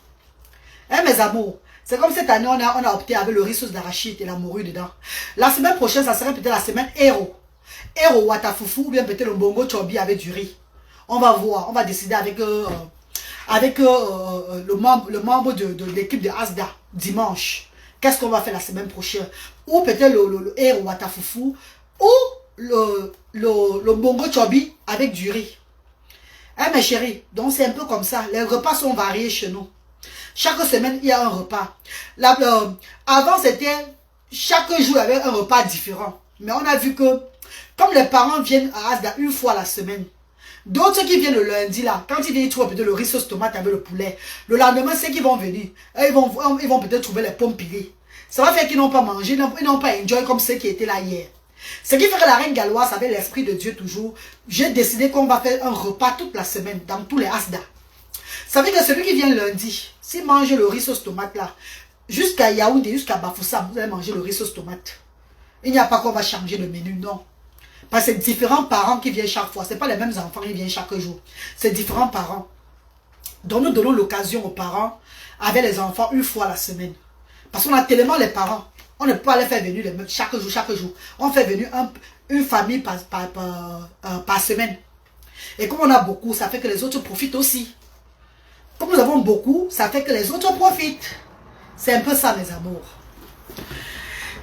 Hein, mes amours? C'est comme cette année, on a opté avec le riz sauce d'arachide et la morue dedans. La semaine prochaine, ça serait peut-être la semaine Héros. Héros Watafoufou ou bien peut-être le bongo chobi avec du riz. On va voir, on va décider avec le membre de l'équipe de Asda dimanche. Qu'est-ce qu'on va faire la semaine prochaine? Ou peut-être le Héros Watafoufou ou le bongo chobi avec du riz. Hein, mes chéris? Donc c'est un peu comme ça. Les repas sont variés chez nous. Chaque semaine, il y a un repas. Avant, c'était chaque jour, il y avait un repas différent. Mais on a vu que, comme les parents viennent à Asda une fois la semaine, d'autres qui viennent le lundi, là, quand ils viennent, ils trouvent peut-être le riz sauce tomate avec le poulet. Le lendemain, c'est qu'ils vont venir. Et ils vont peut-être trouver les pommes pilées. Ça va faire qu'ils n'ont pas mangé, ils n'ont pas enjoy comme ceux qui étaient là hier. Ce qui fait que la reine galloise, avec l'esprit de Dieu toujours, j'ai décidé qu'on va faire un repas toute la semaine dans tous les Asda. Ça veut dire que celui qui vient lundi, s'il mange le riz sauce tomate là, jusqu'à Yaoundé, jusqu'à Bafoussam, vous allez manger le riz sauce tomate. Il n'y a pas qu'on va changer le menu, non. Parce que c'est différents parents qui viennent chaque fois. Ce n'est pas les mêmes enfants qui viennent chaque jour. C'est différents parents. Donc nous donnons l'occasion aux parents avec les enfants une fois la semaine. Parce qu'on a tellement les parents. On ne peut pas les faire venir les mêmes chaque jour. On fait venir une famille par semaine. Et comme on a beaucoup, ça fait que les autres profitent aussi. Comme nous avons beaucoup, ça fait que les autres profitent. C'est un peu ça, mes amours.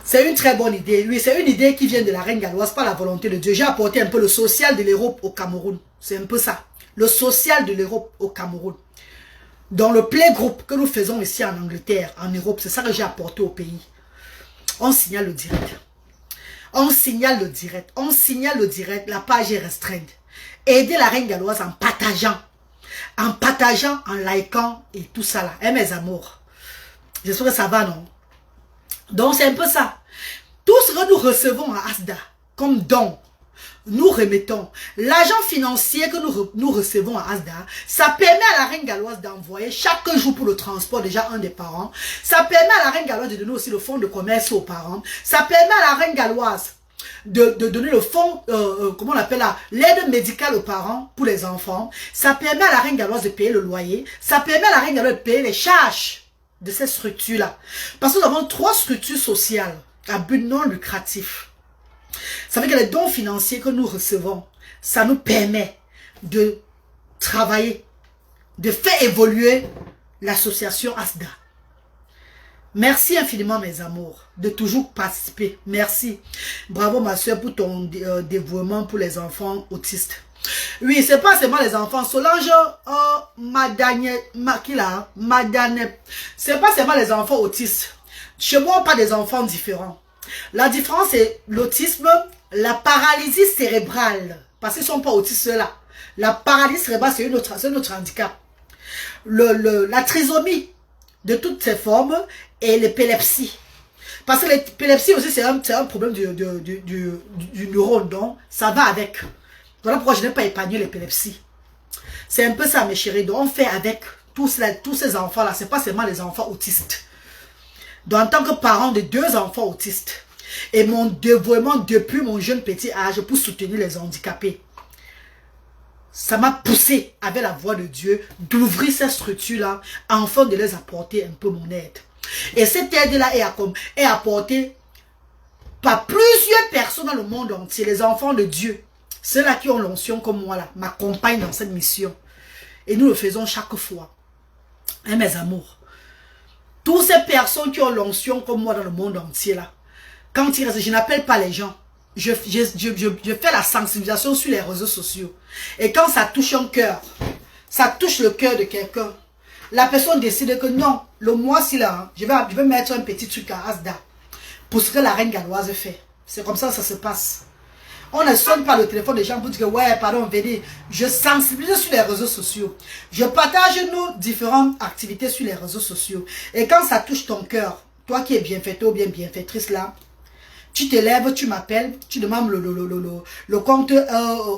C'est une très bonne idée. Oui, c'est une idée qui vient de la reine galloise, pas la volonté de Dieu. J'ai apporté un peu le social de l'Europe au Cameroun. C'est un peu ça. Le social de l'Europe au Cameroun. Dans le playgroup que nous faisons ici en Angleterre, en Europe, c'est ça que j'ai apporté au pays. On signale le direct. On signale le direct. On signale le direct. La page est restreinte. Aidez la reine galloise en partageant. En likant et tout ça là. Hein, mes amours? J'espère que ça va, non? Donc, c'est un peu ça. Tout ce que nous recevons à Asda, comme don, nous remettons. L'argent financier que nous recevons à Asda, ça permet à la reine galloise d'envoyer chaque jour pour le transport déjà un des parents. Ça permet à la reine galloise de donner aussi le fonds de commerce aux parents. Ça permet à la reine galloise de donner le fonds, comment on appelle là, l'aide médicale aux parents pour les enfants. Ça permet à la reine galloise de payer le loyer. Ça permet à la reine galloise de payer les charges de ces structures-là. Parce que nous avons 3 structures sociales à but non lucratif. Ça veut dire que les dons financiers que nous recevons, ça nous permet de travailler, de faire évoluer l'association Asda. Merci infiniment, mes amours, de toujours participer. Merci. Bravo, ma soeur, pour ton dévouement pour les enfants autistes. Oui, c'est pas seulement les enfants. Solange, c'est pas seulement les enfants autistes. Chez moi, on parle des enfants différents. La différence, c'est l'autisme, la paralysie cérébrale. Parce qu'ils ne sont pas autistes, ceux-là. La paralysie cérébrale, c'est notre handicap. La trisomie de toutes ses formes et l'épilepsie. Parce que l'épilepsie aussi, c'est un problème du neurone. Donc, ça va avec. Voilà pourquoi je n'ai pas épargné l'épilepsie. C'est un peu ça, mes chéris. Donc, on fait avec tous ces enfants-là. Ce n'est pas seulement les enfants autistes. Donc, en tant que parent de 2 enfants autistes, et mon dévouement depuis mon jeune petit âge pour soutenir les handicapés, ça m'a poussé, avec la voix de Dieu, d'ouvrir ces structures-là, afin de les apporter un peu mon aide. Et cette aide-là est apportée par plusieurs personnes dans le monde entier, les enfants de Dieu. Ceux-là qui ont l'onction comme moi, là, m'accompagnent dans cette mission. Et nous le faisons chaque fois. Hein, mes amours. Toutes ces personnes qui ont l'onction comme moi dans le monde entier, là, quand ils restent, je n'appelle pas les gens. Je fais la sensibilisation sur les réseaux sociaux. Et quand ça touche un cœur, ça touche le cœur de quelqu'un, la personne décide que non, le mois-ci là, hein, je vais mettre un petit truc à Asda pour ce que la reine galloise fait. C'est comme ça que ça se passe. On ne sonne pas le téléphone des gens pour dire que ouais, pardon, venez. Je sensibilise sur les réseaux sociaux. Je partage nos différentes activités sur les réseaux sociaux. Et quand ça touche ton cœur, toi qui es bienfaiteur ou bien bienfaitrice là, tu te lèves, tu m'appelles, tu demandes le compte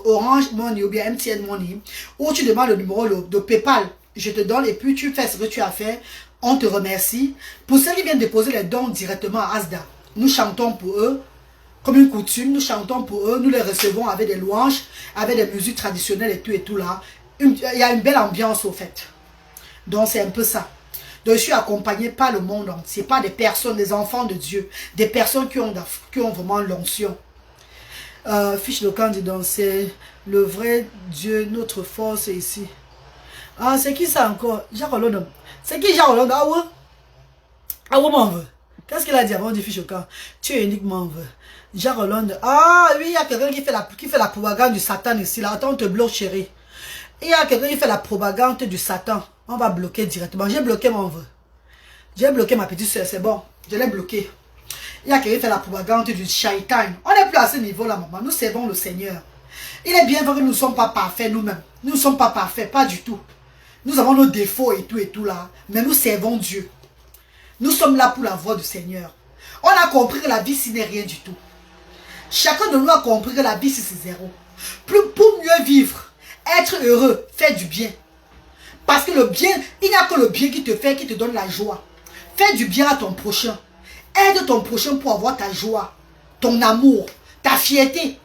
Orange Money ou bien MTN Money, ou tu demandes le numéro de PayPal. Je te donne et puis tu fais ce que tu as fait. On te remercie. Pour ceux qui viennent déposer les dons directement à Asda, nous chantons pour eux. Comme une coutume, nous chantons pour eux. Nous les recevons avec des louanges, avec des musiques traditionnelles et tout là. Il y a une belle ambiance au fait. Donc c'est un peu ça. Donc je suis accompagné par le monde entier, par des personnes, des enfants de Dieu, des personnes qui ont vraiment l'onction. Fiche le camp dit donc c'est le vrai Dieu, notre force est ici. Ah, c'est qui ça encore? Jacques Hollande. C'est qui Jacques Hollande? Ah ouais? Ah ouais, mon veut. Qu'est-ce qu'il a dit avant de fiche au camp? Tu es uniquement veut. Jacques Hollande. Ah oui, il y a quelqu'un qui fait la propagande du Satan ici. Là. Attends, on te bloque, chérie. Il y a quelqu'un qui fait la propagande du Satan. On va bloquer directement. J'ai bloqué mon vœu. J'ai bloqué ma petite soeur, c'est bon. Je l'ai bloqué. Il y a quelqu'un qui fait la propagande du Shaitan. On n'est plus à ce niveau-là, maman. Nous servons le Seigneur. Il est bien vrai que nous ne sommes pas parfaits nous-mêmes. Nous ne sommes pas parfaits, pas du tout. Nous avons nos défauts et tout là. Mais nous servons Dieu. Nous sommes là pour la voix du Seigneur. On a compris que la vie, ce n'est rien du tout. Chacun de nous a compris que la vie, c'est zéro. Pour mieux vivre, être heureux, faire du bien. Parce que le bien, il n'y a que le bien qui te fait, qui te donne la joie. Fais du bien à ton prochain. Aide ton prochain pour avoir ta joie, ton amour, ta fierté.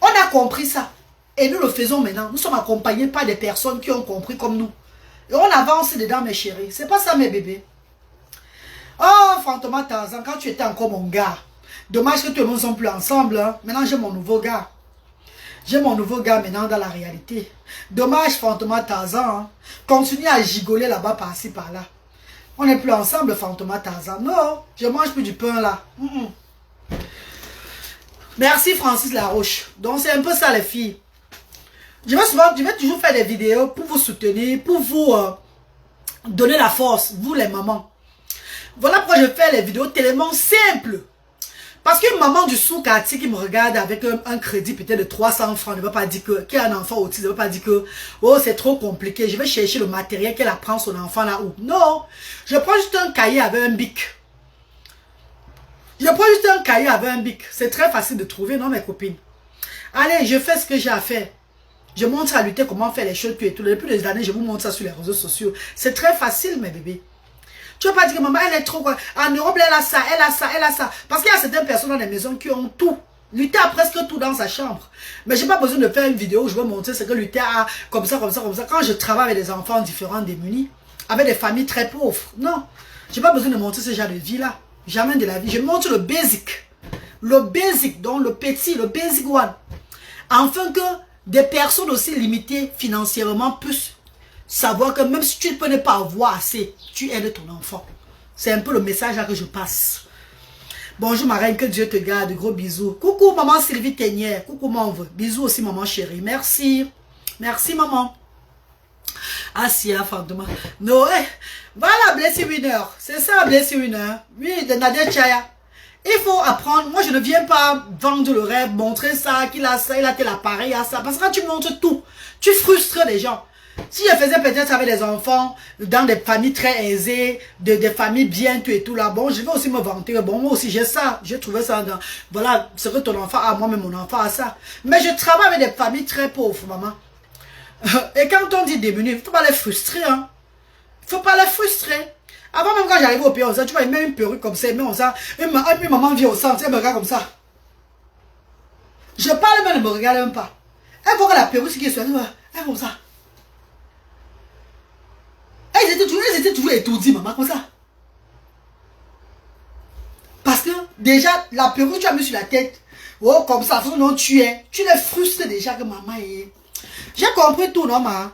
On a compris ça. Et nous le faisons maintenant. Nous sommes accompagnés par des personnes qui ont compris comme nous. Et on avance dedans, mes chéris. C'est pas ça, mes bébés. Oh, Fantôme Tarzan, quand tu étais encore mon gars. Dommage que tout le monde ne soit plus ensemble. Hein. Maintenant, j'ai mon nouveau gars. J'ai mon nouveau gars maintenant dans la réalité. Dommage, Fantôme Tarzan. Hein. Continue à gigoler là-bas, par-ci, par-là. On n'est plus ensemble, Fantôme Tarzan. Non, je mange plus du pain là. Merci, Francis Laroche. Donc, c'est un peu ça, les filles. Je vais toujours faire des vidéos pour vous soutenir, pour vous donner la force, vous les mamans. Voilà pourquoi je fais les vidéos tellement simples. Parce qu'une maman du sous-quartier qui me regarde avec un crédit peut-être de 300 francs ne veut pas dire que, qui a un enfant autiste, ne veut pas dire que, oh, c'est trop compliqué, je vais chercher le matériel qu'elle apprend son enfant là-haut. Non, je prends juste un cahier avec un bic. Je prends juste un cahier avec un bic. C'est très facile de trouver, non, mes copines? Allez, je fais ce que j'ai à faire. Je montre à lutter comment faire les choses, tout et tout. Depuis des années, je vous montre ça sur les réseaux sociaux. C'est très facile, mes bébés. Tu ne vas pas dire que maman, elle est trop... En Europe, elle a ça, elle a ça, elle a ça. Parce qu'il y a certaines personnes dans les maisons qui ont tout. Luther a presque tout dans sa chambre. Mais je n'ai pas besoin de faire une vidéo où je vais montrer ce que Luther a comme ça, comme ça, comme ça. Quand je travaille avec des enfants différents, démunis, avec des familles très pauvres. Non. Je n'ai pas besoin de montrer ce genre de vie-là. Jamais de la vie. Je montre le basic. Le basic, donc le petit, le basic one. Afin que des personnes aussi limitées financièrement puissent savoir que même si tu ne peux pas avoir assez, tu aides ton enfant. C'est un peu le message là que je passe. Bonjour ma reine, que Dieu te garde, gros bisous. Coucou maman Sylvie Ténière, coucou mon vœu. Bisous aussi maman chérie, merci. Merci maman. Asia Fantôme. Noé, voilà Blessy Winner. C'est ça Blessy Winner. Oui, de Nadia Chaya. Il faut apprendre. Moi, je ne viens pas vendre le rêve, montrer ça, qu'il a ça, il a tel appareil, il a ça. Parce que quand tu montres tout, tu frustres les gens. Si je faisais peut-être avec des enfants, dans des familles très aisées, des familles bien, tout et tout là, bon, je vais aussi me vanter. Bon, moi aussi, j'ai ça. J'ai trouvé ça dans... Voilà, ce que ton enfant a, moi-même, mon enfant a ça. Mais je travaille avec des familles très pauvres, maman. Et quand on dit démunis, il ne faut pas les frustrer. Hein. Il ne faut pas les frustrer. Avant même quand j'arrive au pays, tu vois, il met une perruque comme ça, il met comme ça. Et puis maman vient au centre, elle me regarde comme ça. Je parle, mais elle ne me regarde même pas. Elle voit que la perruque qui est sur elle, elle comme ça. Elles étaient toujours étourdies, maman, comme ça. Parce que déjà, la perruque, tu as mis sur la tête. Oh, comme ça, non, tu les frustres déjà que maman est. J'ai compris tout, non, maman.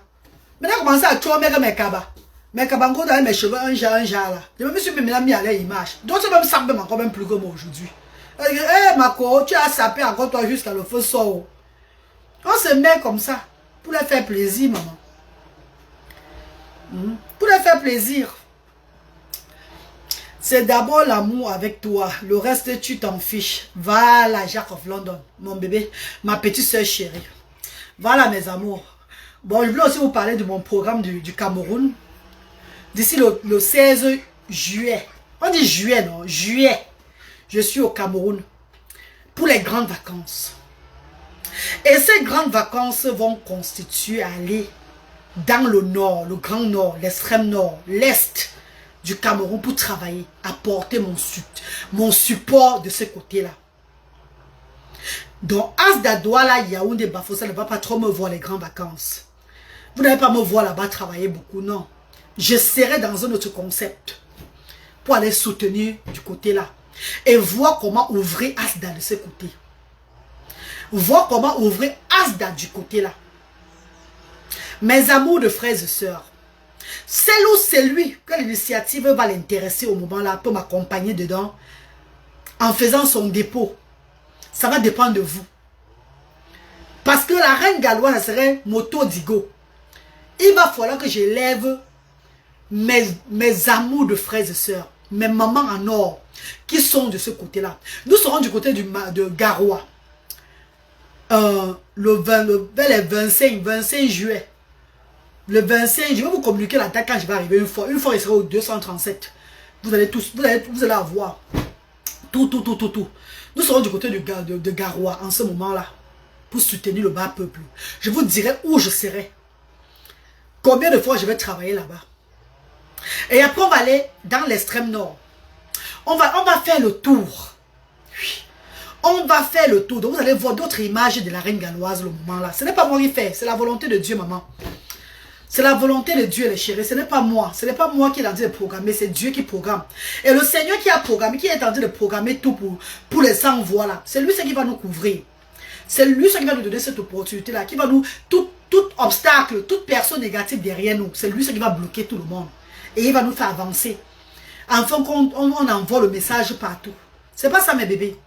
Maintenant, commencé à tuer mes cabas. Mes cabas, encore dans mes cheveux, un genre là. Je me suis même mis à l'image. Donc, c'est même ça, même encore même plus que moi aujourd'hui. Eh, ma co, tu as sapé encore toi jusqu'à le feu sort. On se met comme ça. Pour les faire plaisir, maman. Pour les faire plaisir. C'est d'abord l'amour avec toi. Le reste, tu t'en fiches. Voilà, Jack of London. Mon bébé, ma petite soeur chérie. Voilà, mes amours. Bon, je voulais aussi vous parler de mon programme du Cameroun. D'ici le 16 juillet. On dit juillet, non? Juillet. Je suis au Cameroun. Pour les grandes vacances. Et ces grandes vacances vont constituer aller dans le nord, le grand nord, l'extrême nord, l'est du Cameroun pour travailler, apporter mon support de ce côté-là. Donc, Asda Douala, Yaoundé, Bafossa ne va pas trop me voir les grandes vacances. Vous n'allez pas me voir là-bas travailler beaucoup, non. Je serai dans un autre concept pour aller soutenir du côté-là et voir comment ouvrir Asda de ce côté. Voir comment ouvrir Asda du côté-là. Mes amours de frères et sœurs, celle ou celui que l'initiative va l'intéresser au moment-là pour m'accompagner dedans en faisant son dépôt, ça va dépendre de vous. Parce que la reine galloise, ça serait Moto Digo. Il va falloir que j'élève mes amours de frères et sœurs, mes mamans en or qui sont de ce côté-là. Nous serons du côté de Garoua. Le 25 juillet. Le 25, je vais vous communiquer la date quand je vais arriver une fois. Une fois, il sera au 237. Vous allez avoir tout. Nous serons du côté de Garoua en ce moment-là. Pour soutenir le bas peuple. Je vous dirai où je serai. Combien de fois je vais travailler là-bas. Et après, on va aller dans l'extrême nord. On va faire le tour. Oui. On va faire le tour. Donc, vous allez voir d'autres images de la reine galloise le moment-là. Ce n'est pas moi qui fais. C'est la volonté de Dieu, maman. C'est la volonté de Dieu, les chéris. Ce n'est pas moi. Ce n'est pas moi qui est en train de programmer. C'est Dieu qui programme. Et le Seigneur qui a programmé, qui est en train de programmer tout pour les 100 voix là. C'est lui qui va nous couvrir. C'est lui qui va nous donner cette opportunité-là. Qui va nous... Tout obstacle, toute personne négative derrière nous. C'est lui qui va bloquer tout le monde. Et il va nous faire avancer. Enfin, on envoie le message partout. C'est pas ça, mes bébés.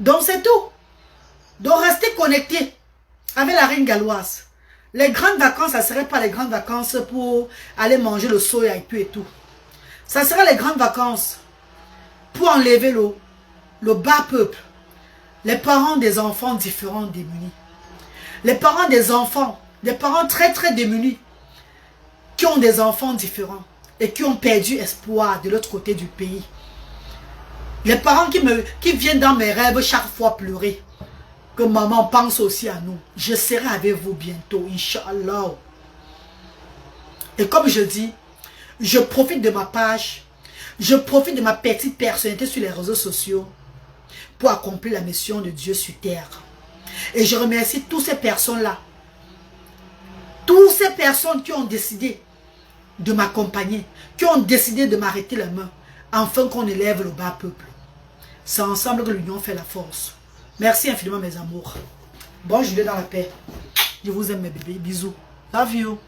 Donc, c'est tout. Donc, restez connectés avec la reine galloise. Les grandes vacances, ça ne serait pas les grandes vacances pour aller manger le soya et tout. Ça serait les grandes vacances pour enlever le bas peuple. Les parents des enfants différents démunis. Les parents des enfants, des parents très très démunis, qui ont des enfants différents et qui ont perdu espoir de l'autre côté du pays. Les parents qui viennent dans mes rêves chaque fois pleurer. Que maman pense aussi à nous. Je serai avec vous bientôt, Inch'Allah. Et comme je dis, je profite de ma page, je profite de ma petite personnalité sur les réseaux sociaux pour accomplir la mission de Dieu sur terre. Et je remercie toutes ces personnes-là. Toutes ces personnes qui ont décidé de m'accompagner, qui ont décidé de m'arrêter la main, afin qu'on élève le bas peuple. C'est ensemble que l'union fait la force. Merci infiniment mes amours. Bonne journée dans la paix. Je vous aime mes bébés. Bisous. Love you.